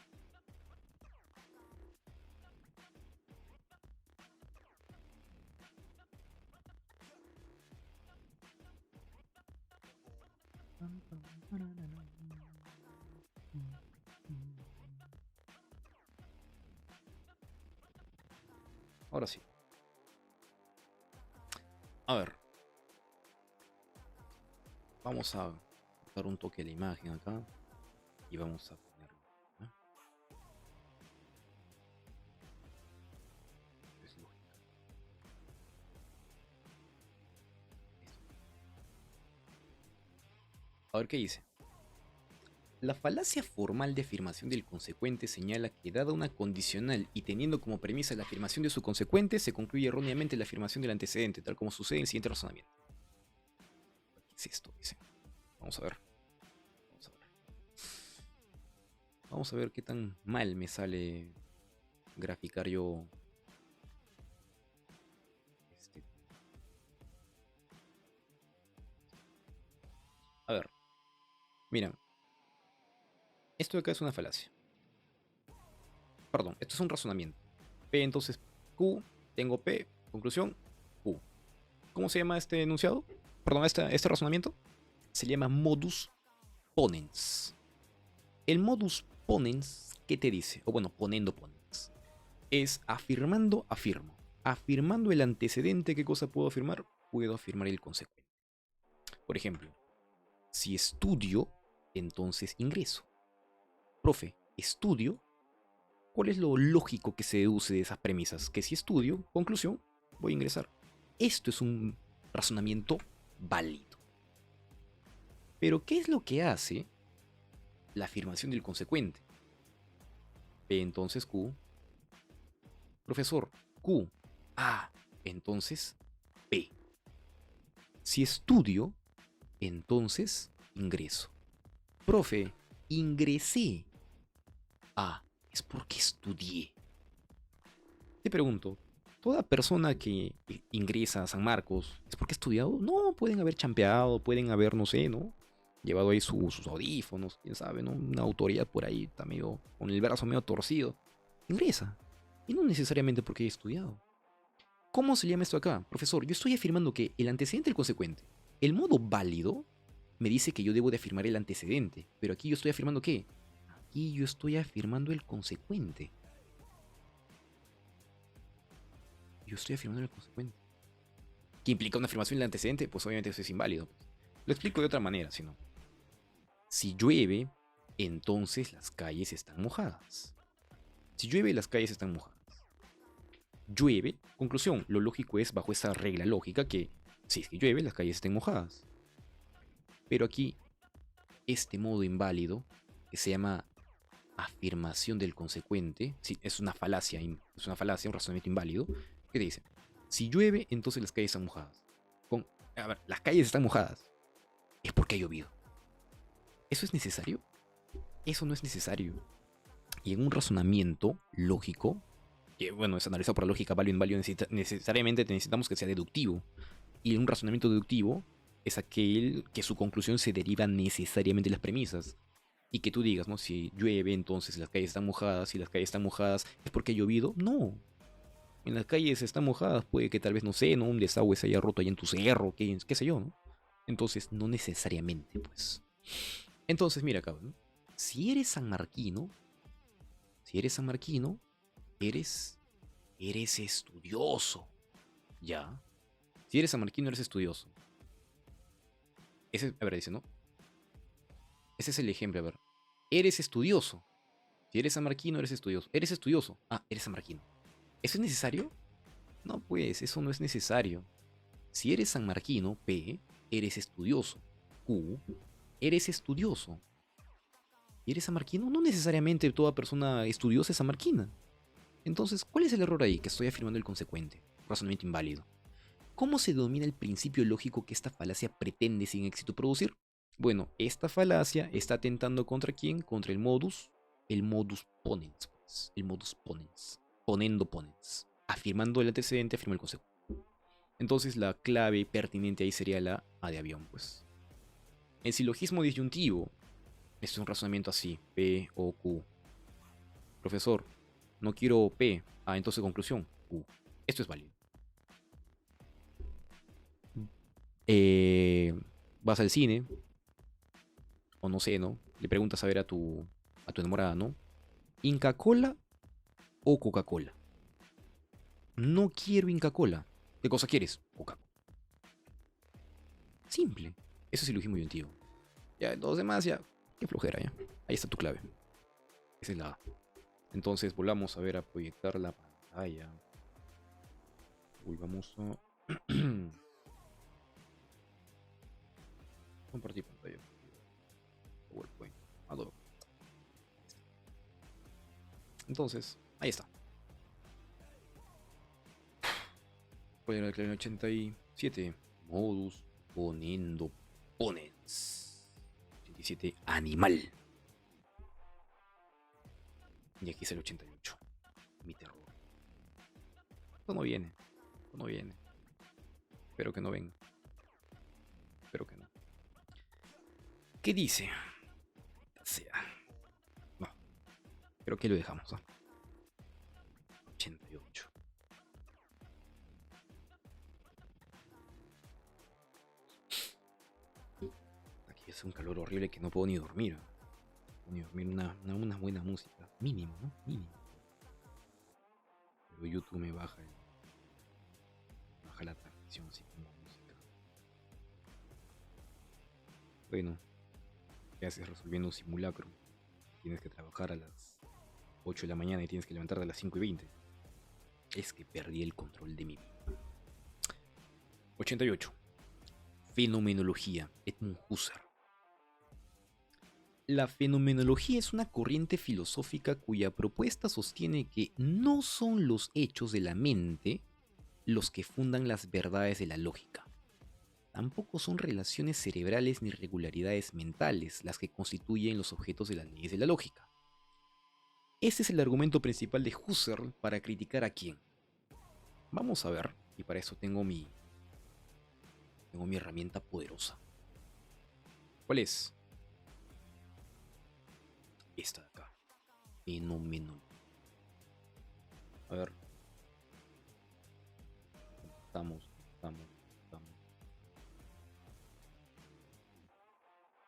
Ahora sí. A ver. Vamos a dar un toque a la imagen acá. Y vamos a ponerlo. ¿Eh? Es lógica. A ver qué dice. La falacia formal de afirmación del consecuente señala que dada una condicional y teniendo como premisa la afirmación de su consecuente, se concluye erróneamente la afirmación del antecedente, tal como sucede en el siguiente razonamiento. ¿Qué es esto? Dice. Vamos a ver. Vamos a ver. Vamos a ver qué tan mal me sale graficar yo. A ver. Mira. Esto de acá es una falacia. Perdón, esto es un razonamiento. P, entonces Q, tengo P, conclusión, Q. ¿Cómo se llama este enunciado? Perdón, este razonamiento. Se llama modus ponens. El modus ponens, ¿qué te dice? O bueno, ponendo ponens. Es afirmando, afirmo. Afirmando el antecedente, ¿qué cosa puedo afirmar? Puedo afirmar el consecuente. Por ejemplo, si estudio, entonces ingreso. Profe, estudio. ¿Cuál es lo lógico que se deduce de esas premisas? Que si estudio, conclusión, voy a ingresar. Esto es un razonamiento válido. Pero, ¿qué es lo que hace la afirmación del consecuente? P, entonces Q. Profesor, Q. Ah, entonces P. Si estudio, entonces ingreso. Profe, ingresé. Ah, es porque estudié. Te pregunto, ¿toda persona que ingresa a San Marcos es porque ha estudiado? No, pueden haber champeado, pueden haber, no sé, ¿no? Llevado ahí sus audífonos, quién sabe, ¿no? Una autoridad por ahí, está medio, con el brazo medio torcido. Ingresa. Y no necesariamente porque haya estudiado. ¿Cómo se llama esto acá? Profesor, yo estoy afirmando que el antecedente es el consecuente. El modo válido me dice que yo debo de afirmar el antecedente. Pero aquí yo estoy afirmando ¿qué? Aquí yo estoy afirmando el consecuente. Yo estoy afirmando el consecuente. ¿Qué implica una afirmación del antecedente? Pues obviamente eso es inválido. Lo explico de otra manera, si no. Si llueve, entonces las calles están mojadas. Si llueve, las calles están mojadas. Llueve, conclusión, lo lógico es bajo esa regla lógica que si es que llueve, las calles estén mojadas. Pero aquí, este modo inválido, que se llama afirmación del consecuente, sí, es una falacia, un razonamiento inválido, que dice, si llueve, entonces las calles están mojadas. A ver, las calles están mojadas. Es porque ha llovido. ¿Eso es necesario? Eso no es necesario. Y en un razonamiento lógico, que bueno, es analizado por la lógica válido inválido, necesariamente necesitamos que sea deductivo. Y un razonamiento deductivo es aquel que su conclusión se deriva necesariamente de las premisas. Y que tú digas, ¿no? Si llueve, entonces las calles están mojadas. Si las calles están mojadas, ¿es porque ha llovido? No. En las calles están mojadas, puede que tal vez, no sé, ¿no? Un desagüe se haya roto ahí en tu cerro, qué sé yo, ¿no? Entonces, no necesariamente, pues. Entonces, mira, cabrón. Si eres sanmarquino, eres estudioso. Ya. Si eres sanmarquino, eres estudioso. A ver, dice, ¿no? Ese es el ejemplo, a ver. Eres estudioso. Si eres sanmarquino, eres estudioso. Eres estudioso. Ah, eres sanmarquino. ¿Eso es necesario? No, pues, eso no es necesario. Si eres sanmarquino, P, eres estudioso. Q, eres estudioso. ¿Y eres sanmarquino? No necesariamente toda persona estudiosa es sanmarquina. Entonces, ¿cuál es el error ahí? Que estoy afirmando el consecuente. Razonamiento inválido. ¿Cómo se domina el principio lógico que esta falacia pretende sin éxito producir? Bueno, esta falacia está atentando contra quién? Contra el modus el modus ponens, pues, el modus ponens, ponendo ponens, afirmando el antecedente, afirma el consecuente. Entonces la clave pertinente ahí sería la A de avión, pues. El silogismo disyuntivo es un razonamiento así, P o Q. Profesor, no quiero P. Ah, entonces conclusión, Q. Esto es válido. Vas al cine, o no sé, ¿no? Le preguntas a ver a tu enamorada, ¿no? ¿Inca Cola o Coca-Cola? No quiero Inca Cola. ¿Qué cosa quieres? Coca-Cola. Simple. Eso es silogismo disyuntivo. Ya, los demás ya. Qué flojera, ya. Ahí está tu clave. Esa es la A. Entonces volvamos a ver a proyectar la pantalla. Volvamos a compartir pantalla. PowerPoint. Adobe. Entonces, ahí está. Voy a declarar 87. Modus ponendo ponens. 87. Animal. Y aquí es el 88. Mi terror. Esto no viene. Esto no viene. Espero que no venga. Espero que no. ¿Qué dice? Sea. No. Creo que lo dejamos. ¿No? 88. Aquí hace un calor horrible que no puedo ni dormir. Ni dormir una buena música. Mínimo, ¿no? Mínimo. Pero YouTube me baja la transmisión así como música. Bueno, ¿qué haces resolviendo un simulacro? Tienes que trabajar a las 8 de la mañana y tienes que levantarte a las 5:20. Es que perdí el control de mi vida. 88. Fenomenología. Edmund Husserl. La fenomenología es una corriente filosófica cuya propuesta sostiene que no son los hechos de la mente los que fundan las verdades de la lógica. Tampoco son relaciones cerebrales ni regularidades mentales las que constituyen los objetos de las leyes de la lógica. Ese es el argumento principal de Husserl para criticar a quién. Vamos a ver, y para eso tengo mi herramienta poderosa. ¿Cuál es? Esta de acá. Fenomenología. A ver. Estamos.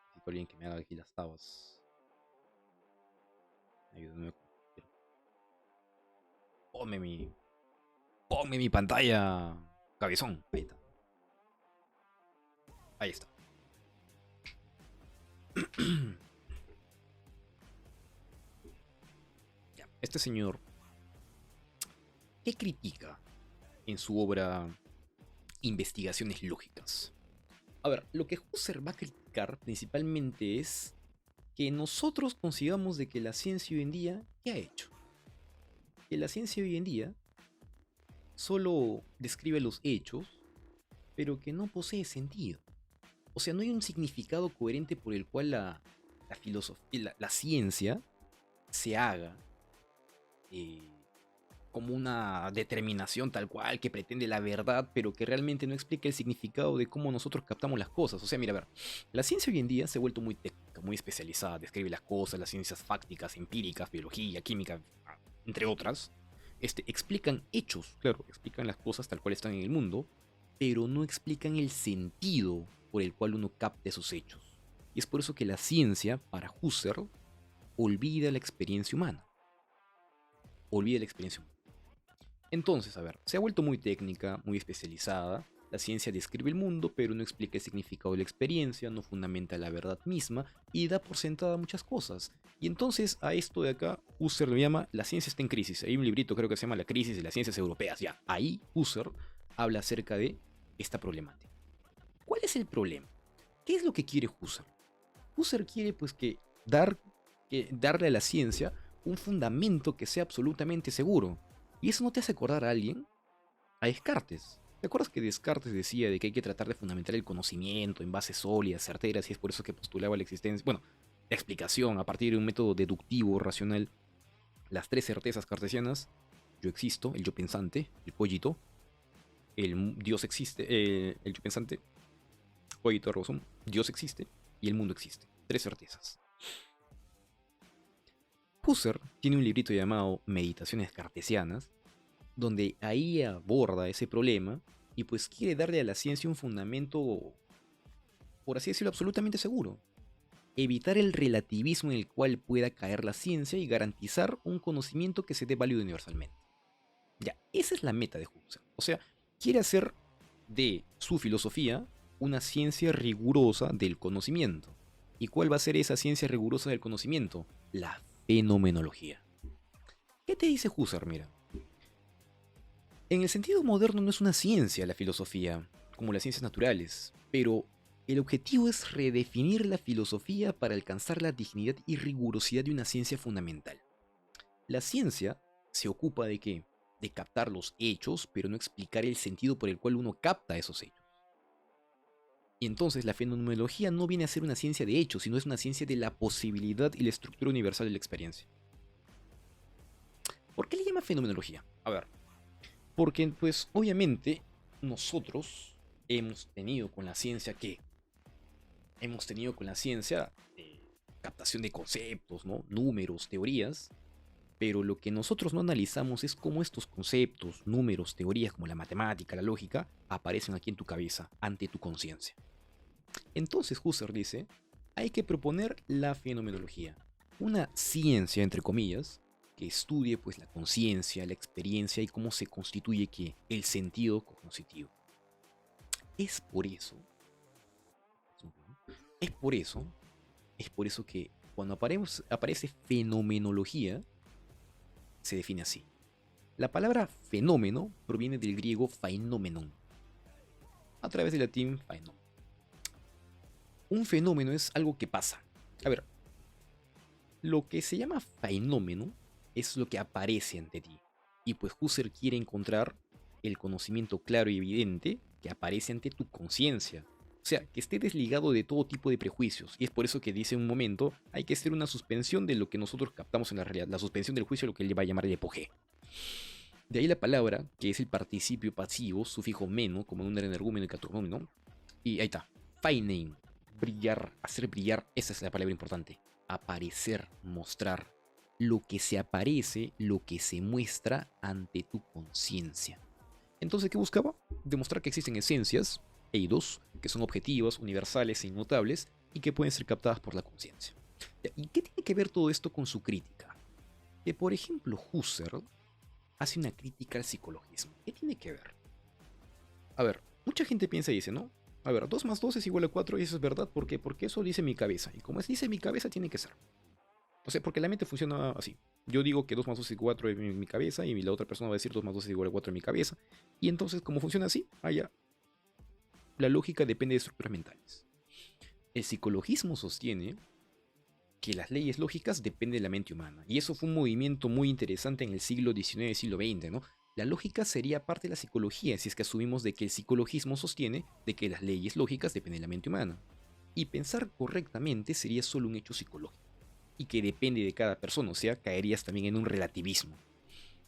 Necesito alguien que me haga aquí las tabas. Ayúdame a compartir. Ponme mi pantalla. Cabezón. Ahí está. Ahí está. Ya, este señor, ¿qué critica en su obra Investigaciones Lógicas? A ver, lo que Husserl va a criticar principalmente es que nosotros consigamos de que la ciencia hoy en día, ¿qué ha hecho? Que la ciencia hoy en día solo describe los hechos, pero que no posee sentido. O sea, no hay un significado coherente por el cual la filosofía, la ciencia se haga como una determinación tal cual que pretende la verdad, pero que realmente no explica el significado de cómo nosotros captamos las cosas. O sea, mira, a ver, la ciencia hoy en día se ha vuelto muy técnica, muy especializada, describe las cosas, las ciencias fácticas, empíricas, biología, química, entre otras. Explican hechos, claro, explican las cosas tal cual están en el mundo, pero no explican el sentido por el cual uno capta esos hechos. Y es por eso que la ciencia, para Husserl, olvida la experiencia humana. Olvida la experiencia humana. Entonces, a ver, se ha vuelto muy técnica, muy especializada. La ciencia describe el mundo, pero no explica el significado de la experiencia, no fundamenta la verdad misma y da por sentada muchas cosas. Y entonces a esto de acá, Husserl lo llama La ciencia está en crisis. Hay un librito creo que se llama La crisis de las ciencias europeas. Ya, ahí Husserl habla acerca de esta problemática. ¿Cuál es el problema? ¿Qué es lo que quiere Husserl? Husserl quiere pues que darle a la ciencia un fundamento que sea absolutamente seguro. ¿Y eso no te hace acordar a alguien? A Descartes. ¿Te acuerdas que Descartes decía de que hay que tratar de fundamentar el conocimiento en bases sólidas, certeras, y es por eso que postulaba la existencia? Bueno, explicación a partir de un método deductivo racional las tres certezas cartesianas: yo existo, el yo pensante, el pollito, Dios existe, el yo pensante, pollito razón, Dios existe y el mundo existe. Tres certezas. Husserl tiene un librito llamado Meditaciones Cartesianas, donde ahí aborda ese problema y pues quiere darle a la ciencia un fundamento, por así decirlo, absolutamente seguro. Evitar el relativismo en el cual pueda caer la ciencia y garantizar un conocimiento que se dé válido universalmente. Ya, esa es la meta de Husserl. O sea, quiere hacer de su filosofía una ciencia rigurosa del conocimiento. ¿Y cuál va a ser esa ciencia rigurosa del conocimiento? La fenomenología. ¿Qué te dice Husserl? Mira, en el sentido moderno no es una ciencia la filosofía, como las ciencias naturales, pero el objetivo es redefinir la filosofía para alcanzar la dignidad y rigurosidad de una ciencia fundamental. La ciencia se ocupa de qué? De captar los hechos, pero no explicar el sentido por el cual uno capta esos hechos. Y entonces la fenomenología no viene a ser una ciencia de hechos, sino es una ciencia de la posibilidad y la estructura universal de la experiencia. ¿Por qué le llama fenomenología? A ver, porque pues obviamente nosotros hemos tenido con la ciencia que hemos tenido con la ciencia captación de conceptos, ¿no? Números, teorías, pero lo que nosotros no analizamos es cómo estos conceptos, números, teorías como la matemática, la lógica, aparecen aquí en tu cabeza, ante tu conciencia. Entonces Husserl dice, hay que proponer la fenomenología, una ciencia, entre comillas, que estudie pues la conciencia, la experiencia y cómo se constituye que el sentido cognitivo. Es por eso, es por eso, es por eso que cuando aparece fenomenología, se define así. La palabra fenómeno proviene del griego phainommenon, a través del latín phainon. Un fenómeno es algo que pasa. A ver, lo que se llama fenómeno es lo que aparece ante ti. Y pues Husserl quiere encontrar el conocimiento claro y evidente que aparece ante tu conciencia. O sea, que esté desligado de todo tipo de prejuicios. Y es por eso que dice un momento, hay que hacer una suspensión de lo que nosotros captamos en la realidad. La suspensión del juicio, lo que él va a llamar el epogé. De ahí la palabra, que es el participio pasivo, sufijo meno, como en un energúmeno y caturnómeno. Y ahí está, feinen, brillar, hacer brillar, esa es la palabra importante. Aparecer, mostrar. Lo que se aparece, lo que se muestra ante tu conciencia. Entonces, ¿qué buscaba? Demostrar que existen esencias, eidos, que son objetivas, universales e inmutables, y que pueden ser captadas por la conciencia. ¿Y qué tiene que ver todo esto con su crítica? Que, por ejemplo, Husserl hace una crítica al psicologismo. ¿Qué tiene que ver? A ver, mucha gente piensa y dice, ¿no? A ver, 2 más 2 es igual a 4 y eso es verdad. ¿Por qué? Porque eso dice mi cabeza. Y como dice mi cabeza, tiene que ser. O sea, porque la mente funciona así. Yo digo que 2 más 2 es 4 en mi cabeza y la otra persona va a decir 2 más 2 es igual a 4 en mi cabeza. Y entonces, como funciona así, allá, la lógica depende de estructuras mentales. El psicologismo sostiene que las leyes lógicas dependen de la mente humana. Y eso fue un movimiento muy interesante en el siglo XIX y siglo XX, ¿no? La lógica sería parte de la psicología, si es que asumimos de que el psicologismo sostiene de que las leyes lógicas dependen de la mente humana. Y pensar correctamente sería solo un hecho psicológico, y que depende de cada persona, o sea, caerías también en un relativismo.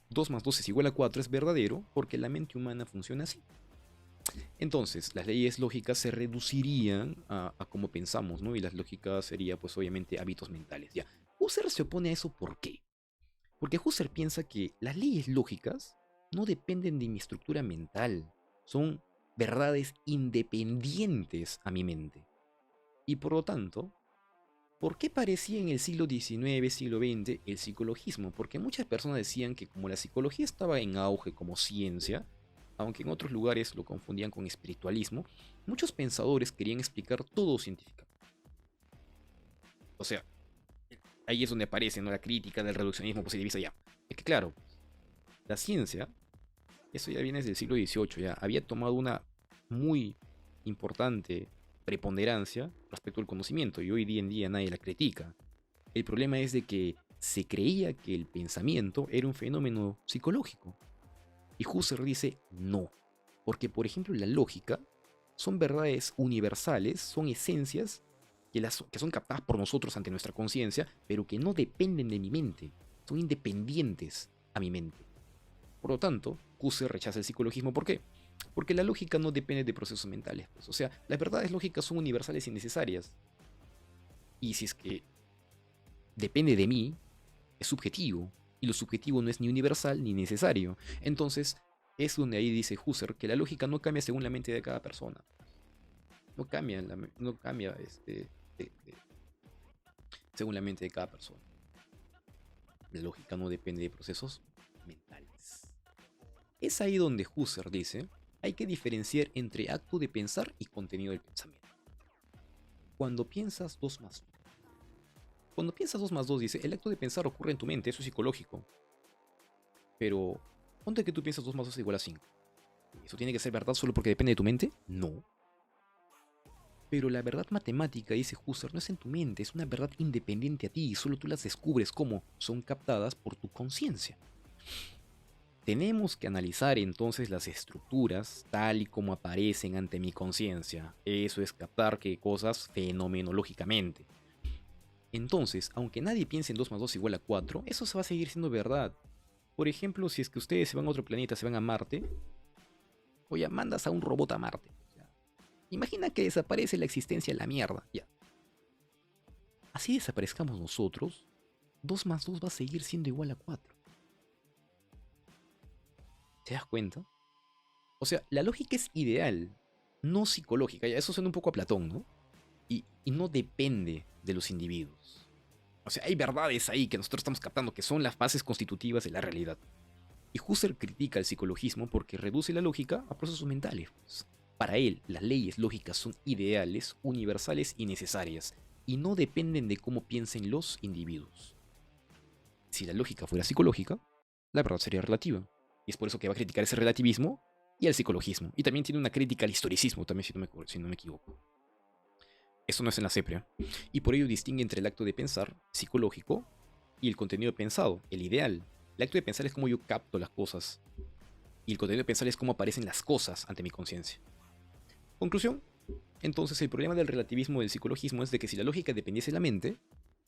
2 más 2 es igual a 4 es verdadero porque la mente humana funciona así. Entonces, las leyes lógicas se reducirían a cómo pensamos, ¿no? Y las lógicas serían, pues, obviamente, hábitos mentales, ¿ya? Husserl se opone a eso, ¿por qué? Porque Husserl piensa que las leyes lógicas no dependen de mi estructura mental, son verdades independientes a mi mente. Y por lo tanto, ¿por qué parecía en el siglo XIX, siglo XX el psicologismo? Porque muchas personas decían que como la psicología estaba en auge como ciencia, aunque en otros lugares lo confundían con espiritualismo, muchos pensadores querían explicar todo científicamente. O sea, ahí es donde aparece, ¿no?, la crítica del reduccionismo positivista ya. Es que claro, la ciencia, eso ya viene desde el siglo XVIII, ya había tomado una muy importante preponderancia respecto al conocimiento y hoy día en día nadie la critica. El problema es de que se creía que el pensamiento era un fenómeno psicológico. Y Husserl dice no, porque por ejemplo la lógica son verdades universales, son esencias que son captadas por nosotros ante nuestra conciencia, pero que no dependen de mi mente, son independientes a mi mente. Por lo tanto, Husserl rechaza el psicologismo. ¿Por qué? Porque la lógica no depende de procesos mentales, pues. O sea, las verdades lógicas son universales y necesarias. Y si es que depende de mí, es subjetivo. Y lo subjetivo no es ni universal ni necesario. Entonces, es donde ahí dice Husserl que la lógica no cambia según la mente de cada persona. No cambia, no cambia según la mente de cada persona. La lógica no depende de procesos mentales. Es ahí donde Husserl dice, hay que diferenciar entre acto de pensar y contenido del pensamiento. Cuando piensas 2 más 2. Cuando piensas 2 más 2, dice, el acto de pensar ocurre en tu mente, eso es psicológico. Pero, ponte que tú piensas 2 más 2 es igual a 5. ¿Eso tiene que ser verdad solo porque depende de tu mente? No. Pero la verdad matemática, dice Husserl, no es en tu mente, es una verdad independiente a ti y solo tú las descubres como son captadas por tu conciencia. Tenemos que analizar entonces las estructuras tal y como aparecen ante mi conciencia. Eso es captar qué cosas fenomenológicamente. Entonces, aunque nadie piense en 2 más 2 igual a 4, eso se va a seguir siendo verdad. Por ejemplo, si es que ustedes se van a otro planeta, se van a Marte, o ya mandas a un robot a Marte. Imagina que desaparece la existencia de la mierda. Ya. Así desaparezcamos nosotros, 2 más 2 va a seguir siendo igual a 4. ¿Te das cuenta? O sea, la lógica es ideal, no psicológica. Ya, eso suena un poco a Platón, ¿no? Y no depende de los individuos. O sea, hay verdades ahí que nosotros estamos captando que son las bases constitutivas de la realidad. Y Husserl critica el psicologismo porque reduce la lógica a procesos mentales. Pues. Para él, las leyes lógicas son ideales, universales y necesarias, y no dependen de cómo piensen los individuos. Si la lógica fuera psicológica, la verdad sería relativa. Y es por eso que va a criticar ese relativismo y al psicologismo. Y también tiene una crítica al historicismo, también si no me equivoco. Eso no es en la CEPREA. Y por ello distingue entre el acto de pensar, psicológico, y el contenido pensado, el ideal. El acto de pensar es como yo capto las cosas. Y el contenido de pensar es cómo aparecen las cosas ante mi conciencia. Conclusión. Entonces el problema del relativismo del psicologismo es de que si la lógica dependiese de la mente,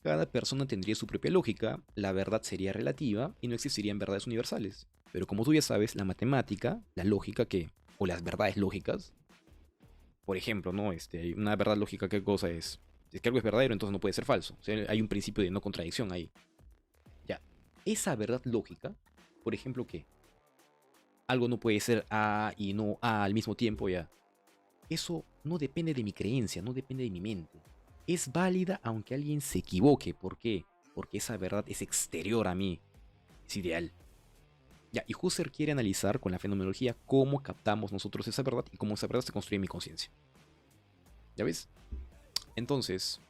cada persona tendría su propia lógica, la verdad sería relativa y no existirían verdades universales. Pero como tú ya sabes, la matemática, la lógica o las verdades lógicas, por ejemplo, ¿no? Hay una verdad lógica, ¿qué cosa es? Si es que algo es verdadero, entonces no puede ser falso. O sea, hay un principio de no contradicción ahí. Ya. Esa verdad lógica, por ejemplo, que algo no puede ser A y no A al mismo tiempo, ya. Eso no depende de mi creencia, no depende de mi mente. Es válida aunque alguien se equivoque. ¿Por qué? Porque esa verdad es exterior a mí. Es ideal. Ya, y Husserl quiere analizar con la fenomenología cómo captamos nosotros esa verdad y cómo esa verdad se construye en mi conciencia. ¿Ya ves? Entonces,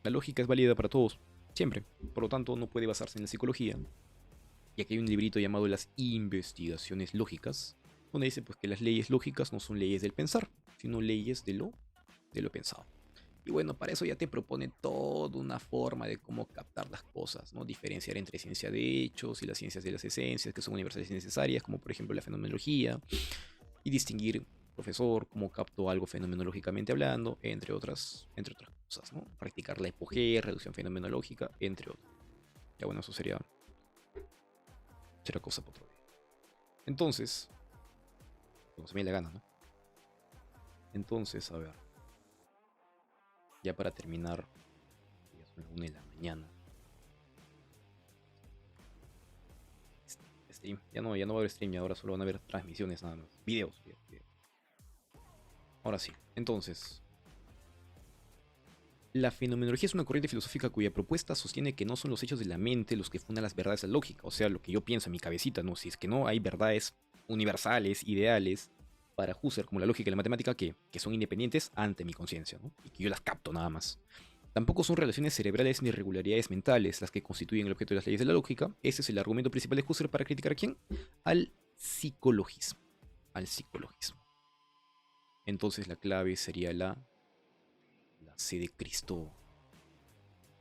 la lógica es válida para todos, siempre. Por lo tanto, no puede basarse en la psicología. Y aquí hay un librito llamado Las Investigaciones Lógicas, donde dice pues, que las leyes lógicas no son leyes del pensar, sino leyes de lo pensado. Y bueno, para eso ya te propone toda una forma de cómo captar las cosas, ¿no? Diferenciar entre ciencia de hechos y las ciencias de las esencias, que son universales y necesarias, como por ejemplo la fenomenología, y distinguir, profesor, cómo captó algo fenomenológicamente hablando, entre otras cosas, ¿no? Practicar la hipogea, reducción fenomenológica, entre otros. Ya bueno, eso será cosa para otro día. Entonces, cuando se me dé la gana, ¿no? Entonces, a ver, ya para terminar, ya son las 1 de la mañana. Stream, ya no va a haber stream, ahora solo van a haber transmisiones nada más. Videos. Ahora sí, entonces, la fenomenología es una corriente filosófica cuya propuesta sostiene que no son los hechos de la mente los que fundan las verdades de la lógica, o sea, lo que yo pienso en mi cabecita, ¿no? Si es que no hay verdades universales, ideales, para Husserl, como la lógica y la matemática, que son independientes ante mi conciencia, ¿no? Y que yo las capto nada más. Tampoco son relaciones cerebrales ni irregularidades mentales las que constituyen el objeto de las leyes de la lógica. Ese es el argumento principal de Husserl para criticar a quién? Al psicologismo. Al psicologismo. Entonces la clave sería la C de Cristo.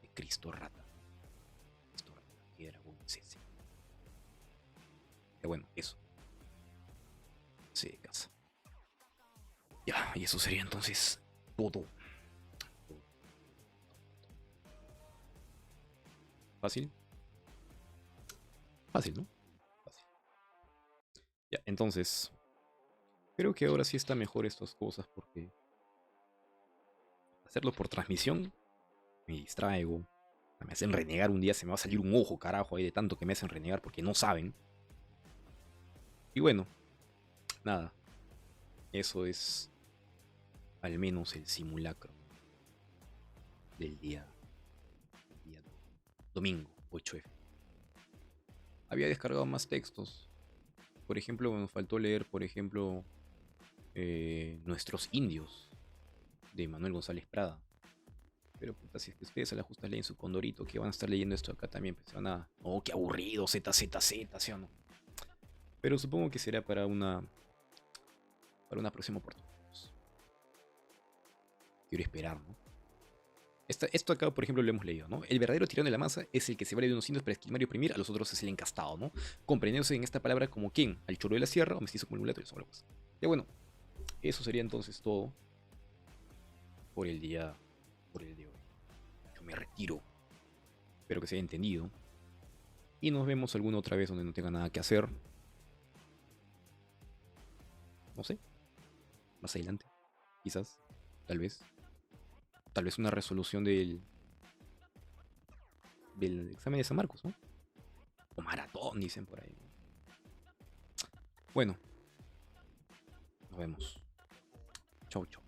De Cristo Rata. Cristo Rata, piedra, bueno, sí. Ya bueno, eso. Se casa. Ya, y eso sería entonces todo. Fácil. Fácil, ¿no? Fácil. Ya, entonces, creo que ahora sí está mejor estas cosas porque hacerlo por transmisión me distraigo. Me hacen renegar un día, se me va a salir un ojo, carajo, ahí de tanto que me hacen renegar porque no saben. Y bueno, nada. Eso es al menos el simulacro del día domingo 8F. Había descargado más textos. Por ejemplo, me faltó leer, por ejemplo, Nuestros Indios de Manuel González Prada. Pero puta, si es que ustedes a la justa leen su Condorito, que van a estar leyendo esto acá también, pues van a... Oh, qué aburrido, ZZZ, ¿sí o no? Pero supongo que será para una próxima oportunidad. Quiero esperar, ¿no? Esto acá, por ejemplo, lo hemos leído, ¿no? El verdadero tirano de la masa es el que se vale de unos indios para esquilmar y oprimir, a los otros es el encastado, ¿no? Comprendiéndose en esta palabra como quién, al choro de la sierra o mestizo como el mulato y los pues. Ya bueno, eso sería entonces todo por el día, por el día de hoy. Yo me retiro. Espero que se haya entendido. Y nos vemos alguna otra vez donde no tenga nada que hacer. No sé, más adelante. Quizás, tal vez. Tal vez una resolución del examen de San Marcos, ¿no? O maratón, dicen por ahí. Bueno, nos vemos. Chau, chau.